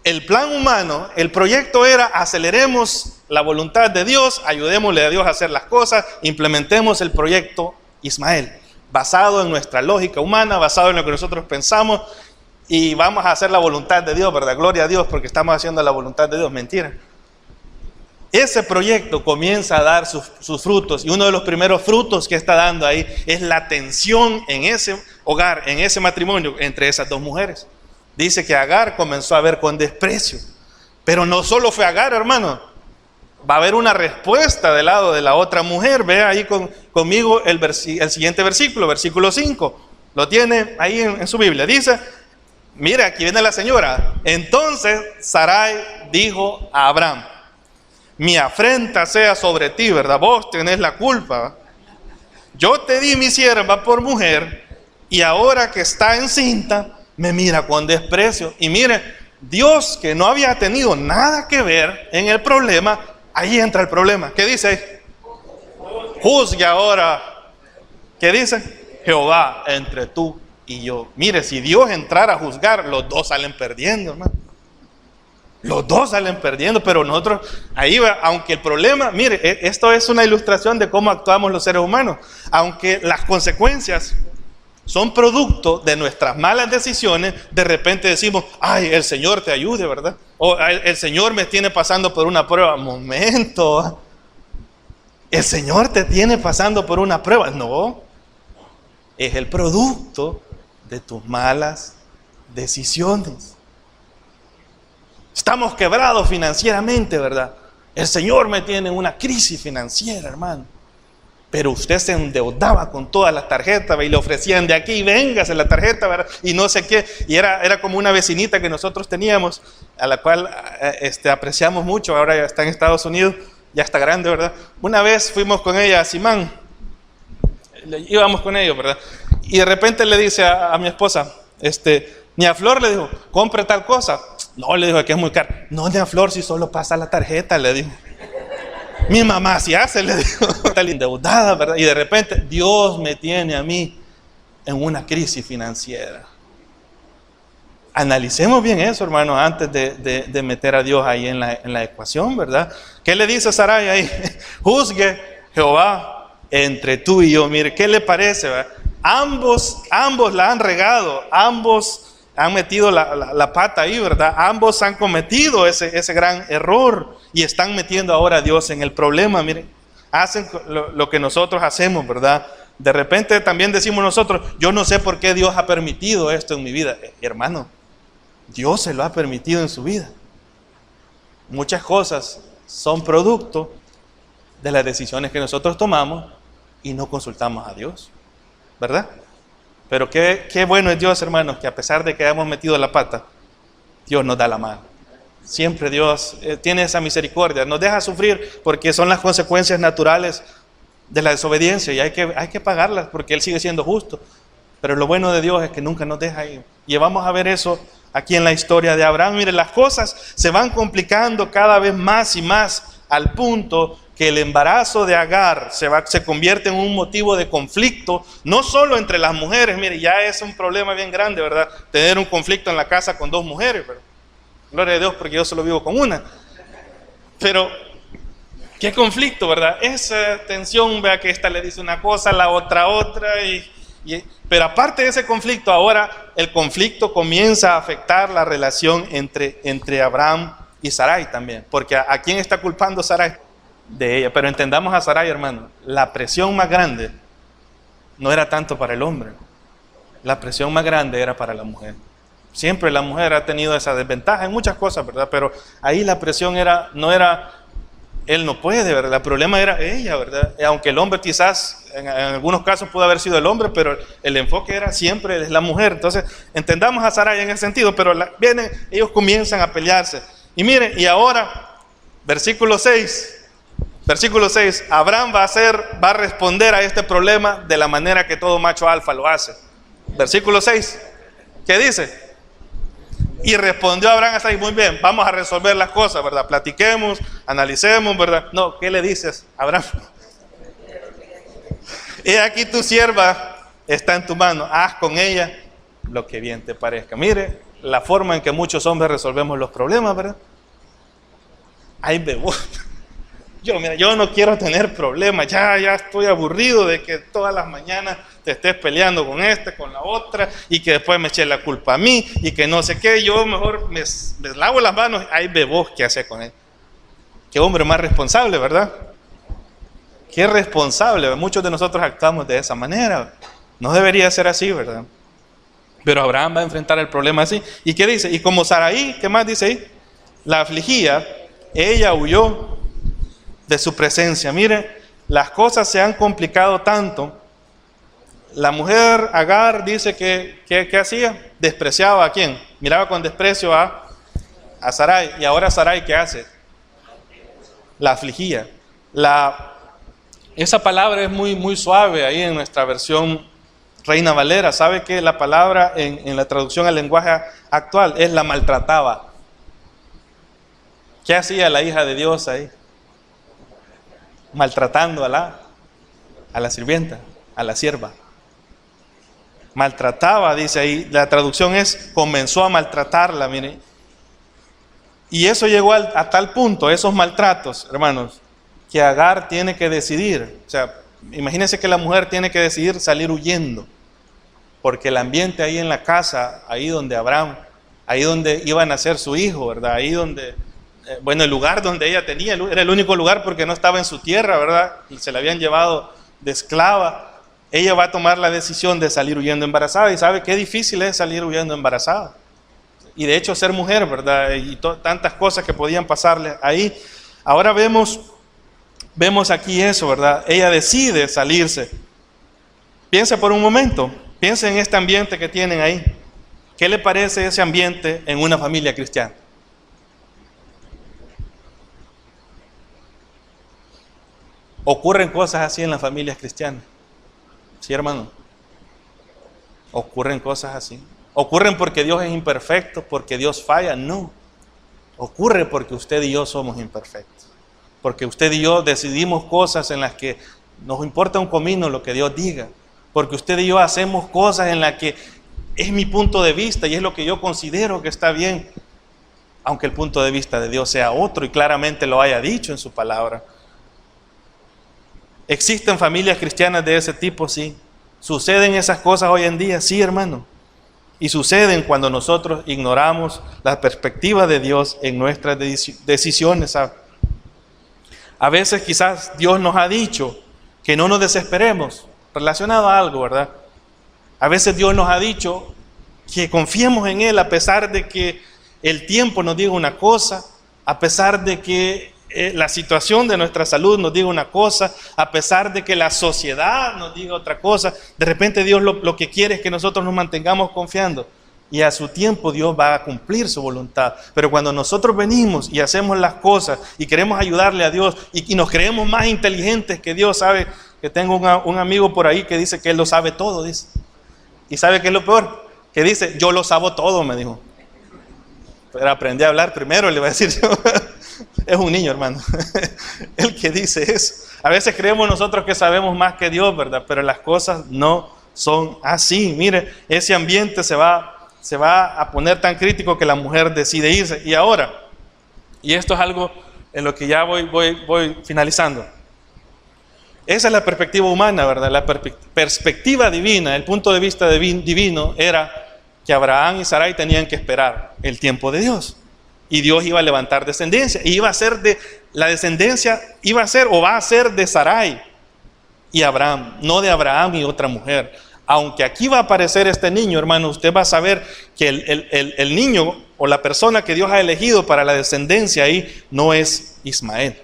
el plan humano, el proyecto era aceleremos la voluntad de Dios, ayudémosle a Dios a hacer las cosas, implementemos el proyecto Ismael, basado en nuestra lógica humana, basado en lo que nosotros pensamos, y vamos a hacer la voluntad de Dios, ¿verdad? Gloria a Dios porque estamos haciendo la voluntad de Dios. Mentira. Ese proyecto comienza a dar sus frutos, y uno de los primeros frutos que está dando ahí es la tensión en ese hogar, en ese matrimonio entre esas dos mujeres. Dice que Agar comenzó a ver con desprecio, pero no solo fue Agar, hermano. Va a haber una respuesta del lado de la otra mujer. Vea ahí conmigo el siguiente versículo, versículo 5. Lo tiene ahí en su Biblia. Dice, mira, aquí viene la señora. Entonces Sarai dijo a Abraham, mi afrenta sea sobre ti, ¿verdad? Vos tenés la culpa. Yo te di mi sierva por mujer y ahora que está encinta, me mira con desprecio. Y mire, Dios, que no había tenido nada que ver en el problema, ahí entra el problema. ¿Qué dice? Juzgue ahora. ¿Qué dice? Jehová entre tú y yo. Mire, si Dios entrara a juzgar, los dos salen perdiendo, hermano. Los dos salen perdiendo, pero nosotros, ahí va, aunque el problema, mire, esto es una ilustración de cómo actuamos los seres humanos. Aunque las consecuencias son producto de nuestras malas decisiones, de repente decimos, ay, el Señor te ayude, ¿verdad? O el Señor me tiene pasando por una prueba. Momento, el Señor te tiene pasando por una prueba. No, es el producto de tus malas decisiones. Estamos quebrados financieramente, ¿verdad? El Señor me tiene en una crisis financiera, hermano. Pero usted se endeudaba con todas las tarjetas y le ofrecían de aquí, véngase la tarjeta, ¿verdad? Y no sé qué. Y era como una vecinita que nosotros teníamos, a la cual apreciamos mucho. Ahora ya está en Estados Unidos, ya está grande, ¿verdad? Una vez fuimos con ella a Simán. Íbamos con ellos, ¿verdad? Y de repente le dice a mi esposa, ni a Flor le dijo, compre tal cosa. No, le dijo que es muy caro. No, ni a Flor, si solo pasa la tarjeta, le dijo. Mi mamá si hace, le dijo, está endeudada, ¿verdad? Y de repente, Dios me tiene a mí en una crisis financiera. Analicemos bien eso, hermano, antes de meter a Dios ahí en la ecuación, ¿verdad? ¿Qué le dice Sarai ahí? Juzgue Jehová entre tú y yo. Mire, ¿qué le parece, verdad? Ambos la han regado, ambos han metido la pata ahí, ¿verdad? Ambos han cometido ese gran error y están metiendo ahora a Dios en el problema. Miren, hacen lo que nosotros hacemos, ¿verdad? De repente también decimos nosotros, yo no sé por qué Dios ha permitido esto en mi vida. Hermano, Dios se lo ha permitido en su vida. Muchas cosas son producto de las decisiones que nosotros tomamos y no consultamos a Dios, ¿verdad? Pero qué bueno es Dios, hermanos, que a pesar de que hayamos metido la pata, Dios nos da la mano. Siempre Dios tiene esa misericordia, nos deja sufrir porque son las consecuencias naturales de la desobediencia y hay que pagarlas porque Él sigue siendo justo. Pero lo bueno de Dios es que nunca nos deja ir. Y vamos a ver eso aquí en la historia de Abraham. Mire, las cosas se van complicando cada vez más y más al punto que el embarazo de Agar se convierte en un motivo de conflicto, no solo entre las mujeres. Mire, ya es un problema bien grande, ¿verdad? Tener un conflicto en la casa con dos mujeres, ¿verdad? Gloria a Dios porque yo solo vivo con una. Pero, ¿qué conflicto, verdad? Esa tensión, vea que esta le dice una cosa, la otra otra. Pero aparte de ese conflicto, ahora el conflicto comienza a afectar la relación entre Abraham y Sarai también. Porque ¿a quién está culpando Sarai? De ella. Pero entendamos a Sarai, hermano, la presión más grande no era tanto para el hombre. La presión más grande era para la mujer. Siempre la mujer ha tenido esa desventaja en muchas cosas, ¿verdad? Pero ahí la presión no era, él no puede, ¿verdad? El problema era ella, ¿verdad? Aunque el hombre quizás, en algunos casos pudo haber sido el hombre, pero el enfoque era siempre la mujer. Entonces, entendamos a Sarai en ese sentido, pero ellos comienzan a pelearse. Y miren, y ahora, versículo 6, Abraham va a responder a este problema de la manera que todo macho alfa lo hace. Versículo 6, ¿qué dice? Y respondió Abraham así, muy bien, vamos a resolver las cosas, ¿verdad? Platiquemos, analicemos, ¿verdad? No, ¿qué le dices, Abraham? He aquí tu sierva está en tu mano, haz con ella lo que bien te parezca. Mire la forma en que muchos hombres resolvemos los problemas, ¿verdad? Ay, bebo. Yo no quiero tener problemas, ya estoy aburrido de que todas las mañanas te estés peleando con con la otra, y que después me eche la culpa a mí, y que no sé qué, yo mejor me lavo las manos. Ay, bebo, ¿qué hace con él? Qué hombre más responsable, ¿verdad? Qué responsable. Muchos de nosotros actuamos de esa manera. No debería ser así, ¿verdad? Pero Abraham va a enfrentar el problema así. ¿Y qué dice? Y como Sarai, ¿qué más dice ahí? La afligía, ella huyó de su presencia. Mire, las cosas se han complicado tanto. La mujer Agar dice que hacía, despreciaba a quién, miraba con desprecio a Sarai. Y ahora Sarai, ¿qué hace? La afligía. Esa palabra es muy, muy suave ahí en nuestra versión Reina Valera. ¿Sabe que la palabra en la traducción al lenguaje actual es la maltrataba? ¿Qué hacía la hija de Dios ahí? Maltratando a la sirvienta, a la sierva. Maltrataba, dice ahí, la traducción es comenzó a maltratarla, mire. Y eso llegó a tal punto, esos maltratos, hermanos, que Agar tiene que decidir. O sea, imagínense que la mujer tiene que decidir salir huyendo, porque el ambiente ahí en la casa, ahí donde Abraham, ahí donde iba a nacer su hijo, ¿verdad? Ahí donde, el lugar donde ella tenía, era el único lugar porque no estaba en su tierra, ¿verdad? Y se la habían llevado de esclava. Ella va a tomar la decisión de salir huyendo embarazada, y sabe qué difícil es salir huyendo embarazada. Y de hecho ser mujer, ¿verdad? Y tantas cosas que podían pasarle ahí. Ahora vemos aquí eso, ¿verdad? Ella decide salirse. Piensa por un momento, piensa en este ambiente que tienen ahí. ¿Qué le parece ese ambiente en una familia cristiana? Ocurren cosas así en las familias cristianas. Sí, hermano. Ocurren cosas así. ¿Ocurren porque Dios es imperfecto, porque Dios falla? No. Ocurre porque usted y yo somos imperfectos. Porque usted y yo decidimos cosas en las que nos importa un comino lo que Dios diga. Porque usted y yo hacemos cosas en las que es mi punto de vista y es lo que yo considero que está bien, aunque el punto de vista de Dios sea otro y claramente lo haya dicho en su palabra. ¿Existen familias cristianas de ese tipo? Sí. ¿Suceden esas cosas hoy en día? Sí, hermano. Y suceden cuando nosotros ignoramos la perspectiva de Dios en nuestras decisiones. A veces quizás Dios nos ha dicho que no nos desesperemos, relacionado a algo, ¿verdad? A veces Dios nos ha dicho que confiemos en Él a pesar de que el tiempo nos diga una cosa, a pesar de que la situación de nuestra salud nos diga una cosa, a pesar de que la sociedad nos diga otra cosa. De repente Dios lo que quiere es que nosotros nos mantengamos confiando. Y a su tiempo Dios va a cumplir su voluntad. Pero cuando nosotros venimos y hacemos las cosas y queremos ayudarle a Dios y nos creemos más inteligentes que Dios, sabe que tengo un amigo por ahí que dice que él lo sabe todo, dice. ¿Y sabe qué es lo peor? Que dice, yo lo sabo todo, me dijo. Pero aprendí a hablar primero, le voy a decir yo. Es un niño, hermano. El que dice eso. A veces creemos nosotros que sabemos más que Dios, ¿verdad? Pero las cosas no son así. Mire, ese ambiente se va a poner tan crítico que la mujer decide irse. Y ahora, y esto es algo en lo que ya voy finalizando. Esa es la perspectiva humana, ¿verdad? La perspectiva divina, el punto de vista divino era que Abraham y Sarai tenían que esperar el tiempo de Dios. Y Dios iba a levantar descendencia. Y la descendencia iba a ser o va a ser de Sarai y Abraham, no de Abraham y otra mujer. Aunque aquí va a aparecer este niño, hermano, usted va a saber que el niño o la persona que Dios ha elegido para la descendencia ahí no es Ismael.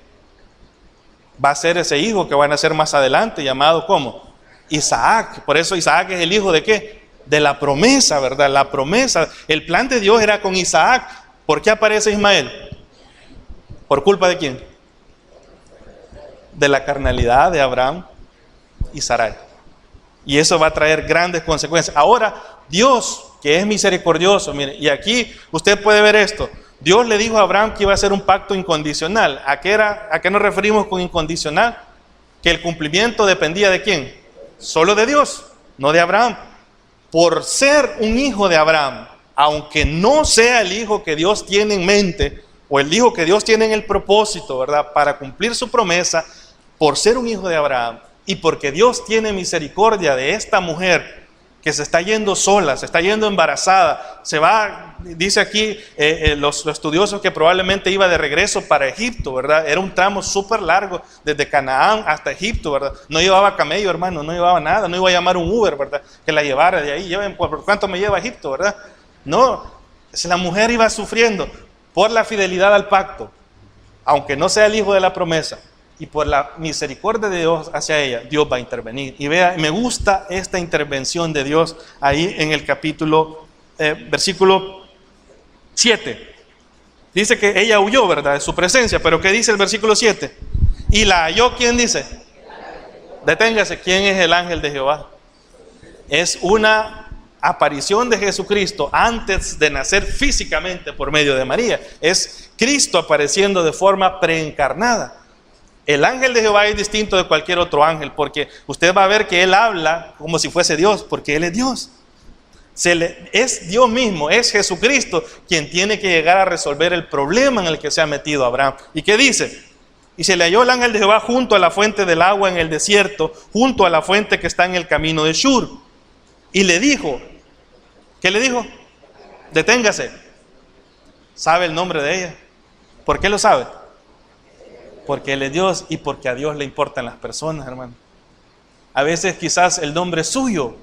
Va a ser ese hijo que van a ser más adelante, llamado ¿cómo? Isaac. Por eso Isaac es el hijo de ¿qué? De la promesa, ¿verdad? La promesa. El plan de Dios era con Isaac. ¿Por qué aparece Ismael? ¿Por culpa de quién? De la carnalidad de Abraham y Sarai. Y eso va a traer grandes consecuencias. Ahora, Dios, que es misericordioso, mire, y aquí usted puede ver esto. Dios le dijo a Abraham que iba a hacer un pacto incondicional. ¿A qué nos referimos con incondicional? Que el cumplimiento dependía de ¿quién? Solo de Dios, no de Abraham. Por ser un hijo de Abraham, aunque no sea el hijo que Dios tiene en mente, o el hijo que Dios tiene en el propósito, ¿verdad? Para cumplir su promesa, por ser un hijo de Abraham, y porque Dios tiene misericordia de esta mujer que se está yendo sola, se está yendo embarazada, dice aquí los estudiosos que probablemente iba de regreso para Egipto, ¿verdad? Era un tramo súper largo desde Canaán hasta Egipto, ¿verdad? No llevaba camello, hermano, no llevaba nada, no iba a llamar un Uber, ¿verdad? Que la llevara de ahí, ¿por cuánto me lleva a Egipto, verdad? No, la mujer iba sufriendo por la fidelidad al pacto, aunque no sea el hijo de la promesa. Y por la misericordia de Dios hacia ella, Dios va a intervenir. Y vea, me gusta esta intervención de Dios ahí en el versículo 7. Dice que ella huyó, ¿verdad? De su presencia. Pero ¿qué dice el versículo 7? Y la halló, ¿quién dice? Deténgase, ¿quién es el ángel de Jehová? Es una aparición de Jesucristo antes de nacer físicamente por medio de María. Es Cristo apareciendo de forma preencarnada. El ángel de Jehová es distinto de cualquier otro ángel, porque usted va a ver que él habla como si fuese Dios, porque él es Dios. Es Dios mismo, es Jesucristo quien tiene que llegar a resolver el problema en el que se ha metido Abraham. ¿Y qué dice? Y se le halló el ángel de Jehová junto a la fuente del agua en el desierto, junto a la fuente que está en el camino de Shur. Y le dijo, ¿qué le dijo? Deténgase. ¿Sabe el nombre de ella? ¿Por qué lo sabe? Porque Él es Dios y porque a Dios le importan las personas, hermano. A veces quizás el nombre suyo,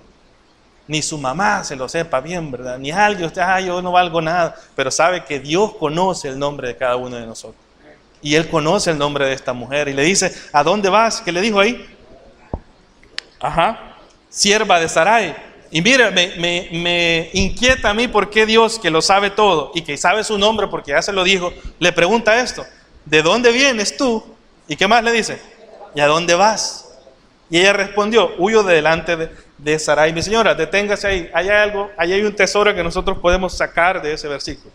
ni su mamá se lo sepa bien, ¿verdad? Ni alguien, usted, yo no valgo nada. Pero sabe que Dios conoce el nombre de cada uno de nosotros. Y Él conoce el nombre de esta mujer. Y le dice, ¿a dónde vas? ¿Qué le dijo ahí? Sierva de Sarai. Y mira, me inquieta a mí por qué Dios, que lo sabe todo y que sabe su nombre porque ya se lo dijo, le pregunta esto. ¿De dónde vienes tú? ¿Y qué más le dice? ¿Y a dónde vas? Y ella respondió, huyo de delante de Sarai. Mi señora, deténgase ahí. Ahí hay un tesoro que nosotros podemos sacar de ese versículo.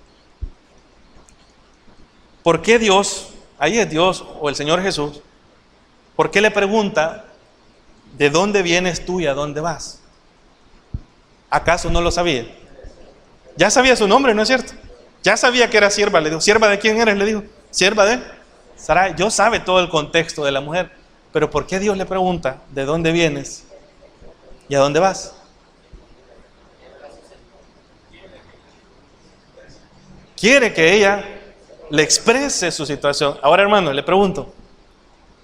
¿Por qué Dios, ahí es Dios o el Señor Jesús, por qué le pregunta, ¿de dónde vienes tú y a dónde vas? ¿Acaso no lo sabía? Ya sabía su nombre, ¿no es cierto? Ya sabía que era sierva, le dijo, ¿sierva de quién eres? Le dijo, sierva de Sarai. Dios sabe todo el contexto de la mujer, pero ¿por qué Dios le pregunta, ¿de dónde vienes y a dónde vas? Quiere que ella le exprese su situación. Ahora, hermano, le pregunto,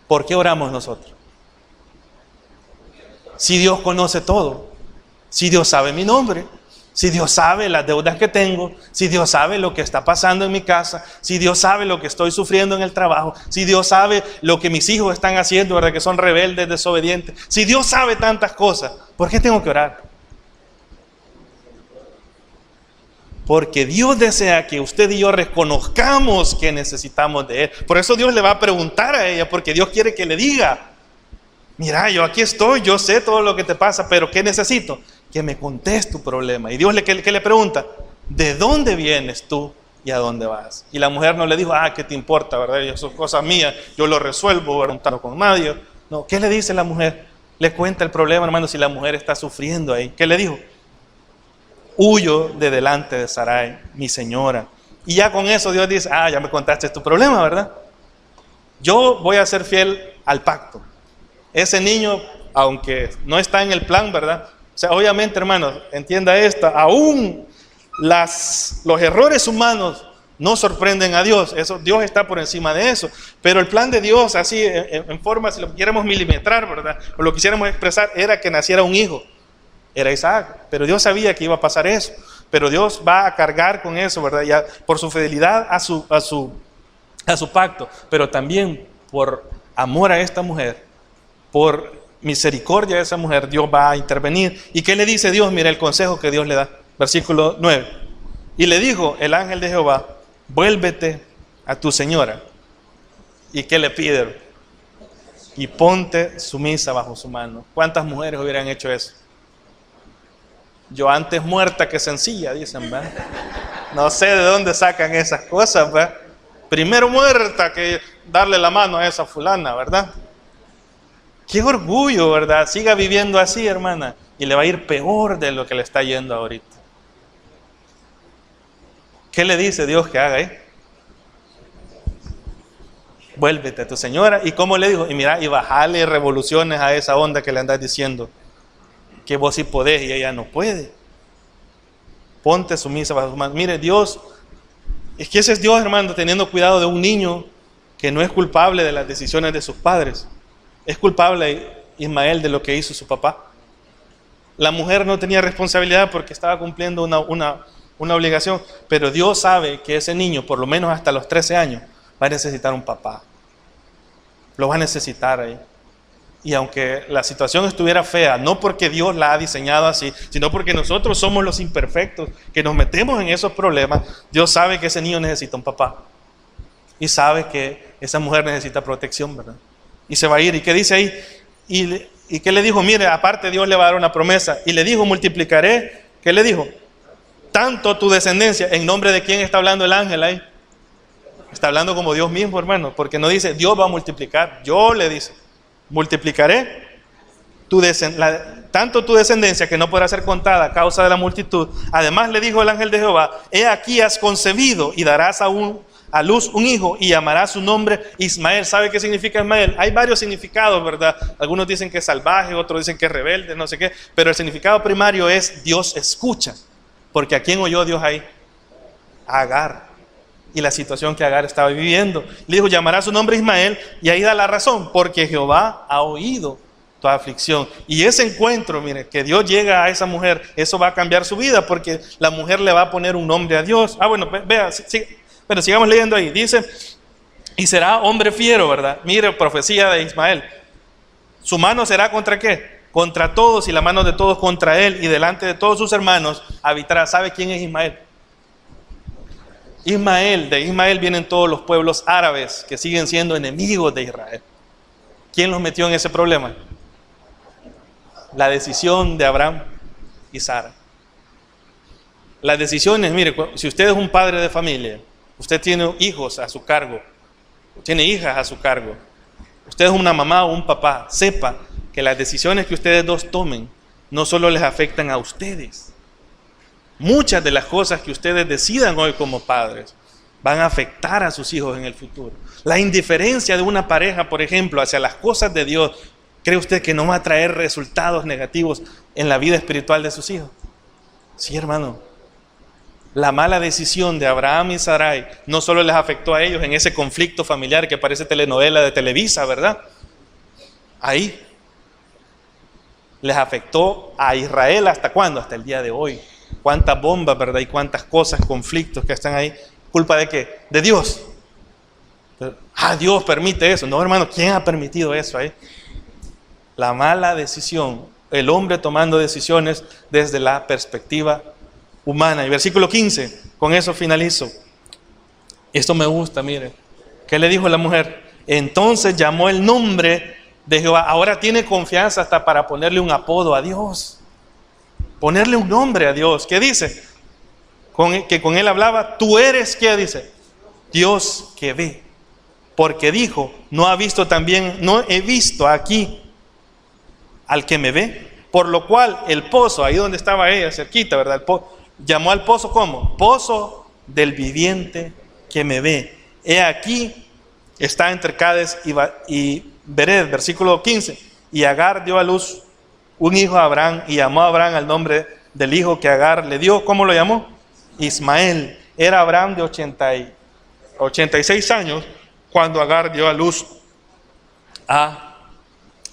¿por qué oramos nosotros? Si Dios conoce todo, si Dios sabe mi nombre, si Dios sabe las deudas que tengo, si Dios sabe lo que está pasando en mi casa, si Dios sabe lo que estoy sufriendo en el trabajo, si Dios sabe lo que mis hijos están haciendo, ¿verdad? Que son rebeldes, desobedientes. Si Dios sabe tantas cosas, ¿por qué tengo que orar? Porque Dios desea que usted y yo reconozcamos que necesitamos de Él. Por eso Dios le va a preguntar a ella, porque Dios quiere que le diga: mira, yo aquí estoy, yo sé todo lo que te pasa, pero ¿qué necesito? Que me contes tu problema. Y Dios ¿qué le pregunta? ¿De dónde vienes tú y a dónde vas? Y la mujer no le dijo: ¿qué te importa, verdad? Eso son cosas mías, yo lo resuelvo, ¿verdad? No con nadie. No, ¿qué le dice la mujer? Le cuenta el problema, hermano, si la mujer está sufriendo ahí. ¿Qué le dijo? Huyo de delante de Sarai, mi señora. Y ya con eso Dios dice: ya me contaste tu problema, ¿verdad? Yo voy a ser fiel al pacto. Ese niño, aunque no está en el plan, ¿verdad? O sea, obviamente, hermanos, entienda esta, aún los errores humanos no sorprenden a Dios. Eso, Dios está por encima de eso. Pero el plan de Dios, así en forma, si lo quisiéramos milimetrar, ¿verdad? O lo quisiéramos expresar, era que naciera un hijo. Era Isaac. Pero Dios sabía que iba a pasar eso. Pero Dios va a cargar con eso, ¿verdad? Ya por su fidelidad a su pacto. Pero también por amor a esta mujer, por misericordia de esa mujer, Dios va a intervenir. ¿Y qué le dice Dios? Mira el consejo que Dios le da. Versículo 9. Y le dijo el ángel de Jehová: vuélvete a tu señora. ¿Y qué le pide? Y ponte sumisa bajo su mano. ¿Cuántas mujeres hubieran hecho eso? Yo antes muerta que sencilla, dicen, ¿verdad? No sé de dónde sacan esas cosas, ¿verdad? Primero muerta que darle la mano a esa fulana, ¿verdad? Qué orgullo, ¿verdad? Siga viviendo así, hermana, y le va a ir peor de lo que le está yendo ahorita. ¿Qué le dice Dios que haga ahí? Vuélvete a tu señora. ¿Y cómo le dijo? Y mira, y bajale revoluciones a esa onda que le andas diciendo que vos sí podés y ella no puede. Ponte sumisa bajo su mano. Mire, Dios, es que ese es Dios, hermano, teniendo cuidado de un niño que no es culpable de las decisiones de sus padres. Es culpable Ismael de lo que hizo su papá. La mujer no tenía responsabilidad porque estaba cumpliendo una obligación, pero Dios sabe que ese niño, por lo menos hasta los 13 años, va a necesitar un papá. Lo va a necesitar ahí. Y aunque la situación estuviera fea, no porque Dios la ha diseñado así, sino porque nosotros somos los imperfectos que nos metemos en esos problemas, Dios sabe que ese niño necesita un papá. Y sabe que esa mujer necesita protección, ¿verdad? Y se va a ir. ¿Y qué dice ahí? ¿Y qué le dijo? Mire, aparte Dios le va a dar una promesa. Y le dijo: multiplicaré. ¿Qué le dijo? Tanto tu descendencia. ¿En nombre de quién está hablando el ángel ahí? Está hablando como Dios mismo, hermano. Porque no dice Dios va a multiplicar. Yo le dice: multiplicaré tanto tu descendencia que no podrá ser contada a causa de la multitud. Además le dijo el ángel de Jehová: he aquí has concebido y darás a luz un hijo y llamarás su nombre Ismael. ¿Sabe qué significa Ismael? Hay varios significados, ¿verdad? Algunos dicen que es salvaje, otros dicen que es rebelde, no sé qué. Pero el significado primario es Dios escucha. Porque ¿a quién oyó Dios ahí? A Agar. Y la situación que Agar estaba viviendo. Le dijo: llamará su nombre Ismael. Y ahí da la razón. Porque Jehová ha oído tu aflicción. Y ese encuentro, mire, que Dios llega a esa mujer, eso va a cambiar su vida. Porque la mujer le va a poner un nombre a Dios. Bueno, vea, pero sigamos leyendo ahí. Dice: y será hombre fiero, ¿verdad? Mire, profecía de Ismael. Su mano será ¿contra qué? Contra todos, y la mano de todos contra él, y delante de todos sus hermanos habitará. ¿Sabe quién es Ismael? De Ismael vienen todos los pueblos árabes que siguen siendo enemigos de Israel. ¿Quién los metió en ese problema? La decisión de Abraham y Sara. Las decisiones, mire, si usted es un padre de familia, usted tiene hijos a su cargo, tiene hijas a su cargo, usted es una mamá o un papá, sepa que las decisiones que ustedes dos tomen no solo les afectan a ustedes. Muchas de las cosas que ustedes decidan hoy como padres van a afectar a sus hijos en el futuro. La indiferencia de una pareja, por ejemplo, hacia las cosas de Dios, ¿cree usted que no va a traer resultados negativos en la vida espiritual de sus hijos? Sí, hermano. La mala decisión de Abraham y Sarai no solo les afectó a ellos en ese conflicto familiar que parece telenovela de Televisa, ¿verdad? Ahí. les afectó a Israel ¿hasta cuándo? Hasta el día de hoy. Cuántas bombas, ¿verdad? Y cuántas cosas, conflictos que están ahí. ¿Culpa de qué? De Dios. Dios permite eso. No, hermano, ¿quién ha permitido eso ahí? La mala decisión, el hombre tomando decisiones desde la perspectiva humana. Y versículo 15, con eso finalizo. Esto me gusta, mire. ¿Qué le dijo la mujer? Entonces llamó el nombre de Jehová. Ahora tiene confianza hasta para ponerle un apodo a Dios. Ponerle un nombre a Dios. ¿Qué dice? Que con él hablaba. Tú eres, ¿qué dice? Dios que ve. Porque dijo, no he visto aquí al que me ve. Por lo cual el pozo, ahí donde estaba ella, cerquita, ¿verdad? Llamó al pozo, ¿cómo? Pozo del viviente que me ve. He aquí, está entre Cades y Bered, versículo 15. Y Agar dio a luz un hijo a Abraham, y llamó a Abraham al nombre del hijo que Agar le dio. ¿Cómo lo llamó? Ismael. Era Abraham de 86 años cuando Agar dio a luz a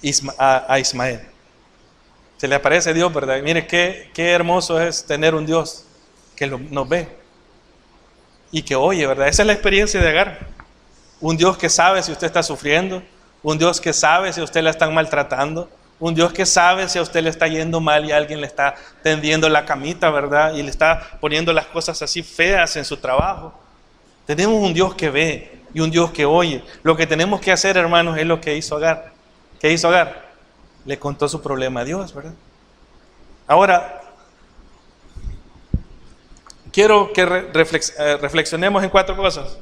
Ismael. Se le aparece Dios, ¿verdad? Mire qué hermoso es tener un Dios que nos ve y que oye, ¿verdad? Esa es la experiencia de Agar. Un Dios que sabe si usted está sufriendo, un Dios que sabe si a usted la están maltratando, un Dios que sabe si a usted le está yendo mal y alguien le está tendiendo la camita, ¿verdad? Y le está poniendo las cosas así feas en su trabajo. Tenemos un Dios que ve y un Dios que oye. Lo que tenemos que hacer, hermanos, es lo que hizo Agar. ¿Qué hizo Agar? Le contó su problema a Dios, ¿verdad? Ahora, quiero que reflexionemos en 4 cosas.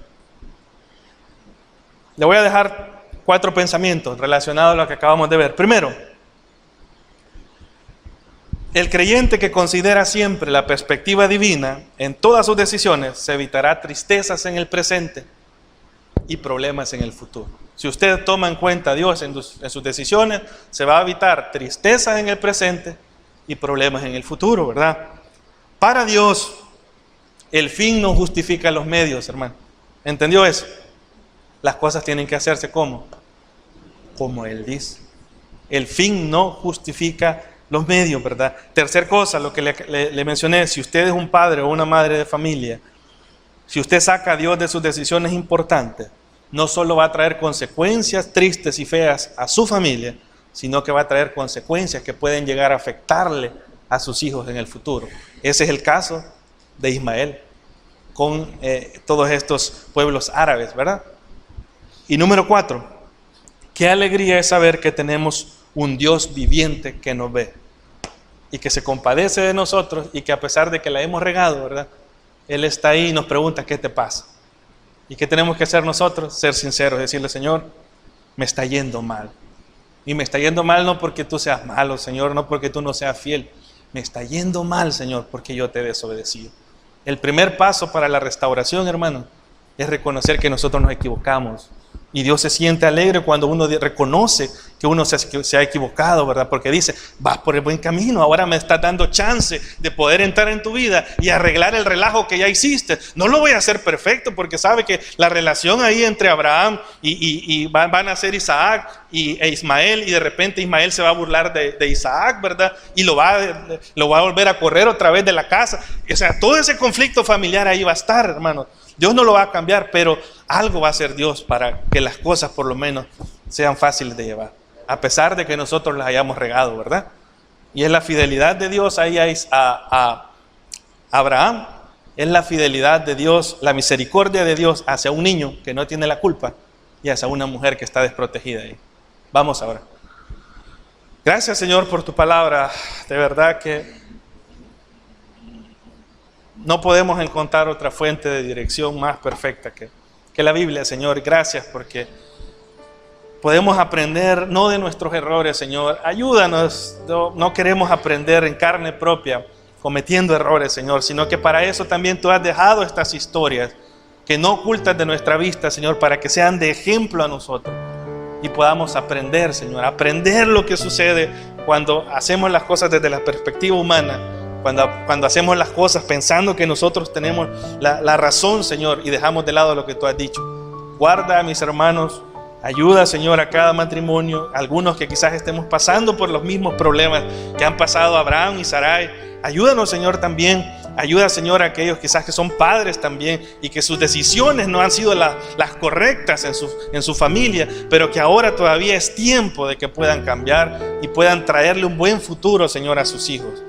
Le voy a dejar 4 pensamientos relacionados a lo que acabamos de ver. Primero, el creyente que considera siempre la perspectiva divina en todas sus decisiones se evitará tristezas en el presente y problemas en el futuro. Si usted toma en cuenta a Dios en sus decisiones, se va a evitar tristezas en el presente y problemas en el futuro, ¿verdad? Para Dios, el fin no justifica los medios, hermano. ¿Entendió eso? Las cosas tienen que hacerse ¿cómo? Como Él dice. El fin no justifica los medios, ¿verdad? Tercer cosa, lo que le mencioné, si usted es un padre o una madre de familia, si usted saca a Dios de sus decisiones importantes, no solo va a traer consecuencias tristes y feas a su familia, sino que va a traer consecuencias que pueden llegar a afectarle a sus hijos en el futuro. Ese es el caso de Ismael con todos estos pueblos árabes, ¿verdad? Y número 4, qué alegría es saber que tenemos un Dios viviente que nos ve y que se compadece de nosotros y que a pesar de que la hemos regado, ¿verdad? Él está ahí y nos pregunta, ¿qué te pasa? ¿Y qué tenemos que hacer nosotros? Ser sinceros, decirle, Señor, me está yendo mal. Y me está yendo mal no porque tú seas malo, Señor, no porque tú no seas fiel. Me está yendo mal, Señor, porque yo te he desobedecido. El primer paso para la restauración, hermano, es reconocer que nosotros nos equivocamos. Y Dios se siente alegre cuando uno reconoce que uno se ha equivocado, ¿verdad? Porque dice, vas por el buen camino, ahora me estás dando chance de poder entrar en tu vida y arreglar el relajo que ya hiciste. No lo voy a hacer perfecto porque sabe que la relación ahí entre Abraham y van a ser Isaac e Ismael, y de repente Ismael se va a burlar de Isaac, ¿verdad? Y lo va a volver a correr otra vez de la casa. O sea, todo ese conflicto familiar ahí va a estar, hermano. Dios no lo va a cambiar, pero algo va a hacer Dios para que las cosas por lo menos sean fáciles de llevar, a pesar de que nosotros las hayamos regado, ¿verdad? Y es la fidelidad de Dios ahí a Abraham, es la fidelidad de Dios, la misericordia de Dios hacia un niño que no tiene la culpa y hacia una mujer que está desprotegida ahí. Vamos ahora. Gracias, Señor, por tu palabra. De verdad que no podemos encontrar otra fuente de dirección más perfecta que la Biblia, Señor. Gracias porque podemos aprender no de nuestros errores, Señor. Ayúdanos, no queremos aprender en carne propia cometiendo errores, Señor, sino que para eso también tú has dejado estas historias que no ocultas de nuestra vista, Señor, para que sean de ejemplo a nosotros y podamos aprender, Señor, aprender lo que sucede cuando hacemos las cosas desde la perspectiva humana. Cuando hacemos las cosas pensando que nosotros tenemos la razón, Señor, y dejamos de lado lo que tú has dicho. Guarda a mis hermanos Ayuda, Señor, a cada matrimonio, algunos que quizás estemos pasando por los mismos problemas que han pasado Abraham y Sarai. Ayúdanos, Señor, también. Ayuda, Señor, a aquellos quizás que son padres también y que sus decisiones no han sido las correctas en su familia, pero que ahora todavía es tiempo de que puedan cambiar y puedan traerle un buen futuro, Señor, a sus hijos.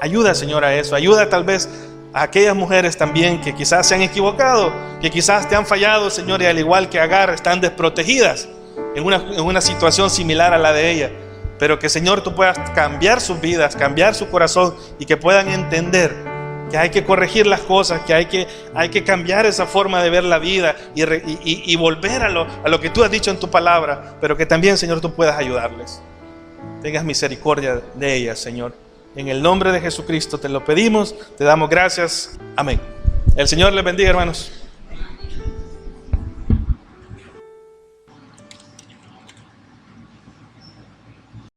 Ayuda, Señor, a eso. Ayuda tal vez a aquellas mujeres también que quizás se han equivocado, que quizás te han fallado, Señor, y al igual que Agar están desprotegidas en una situación similar a la de ella. Pero que, Señor, tú puedas cambiar sus vidas, cambiar su corazón y que puedan entender que hay que corregir las cosas, que hay que cambiar esa forma de ver la vida y volver a lo que tú has dicho en tu palabra, pero que también, Señor, tú puedas ayudarles. Tengas misericordia de ellas, Señor. En el nombre de Jesucristo te lo pedimos, te damos gracias. Amén. El Señor les bendiga, hermanos.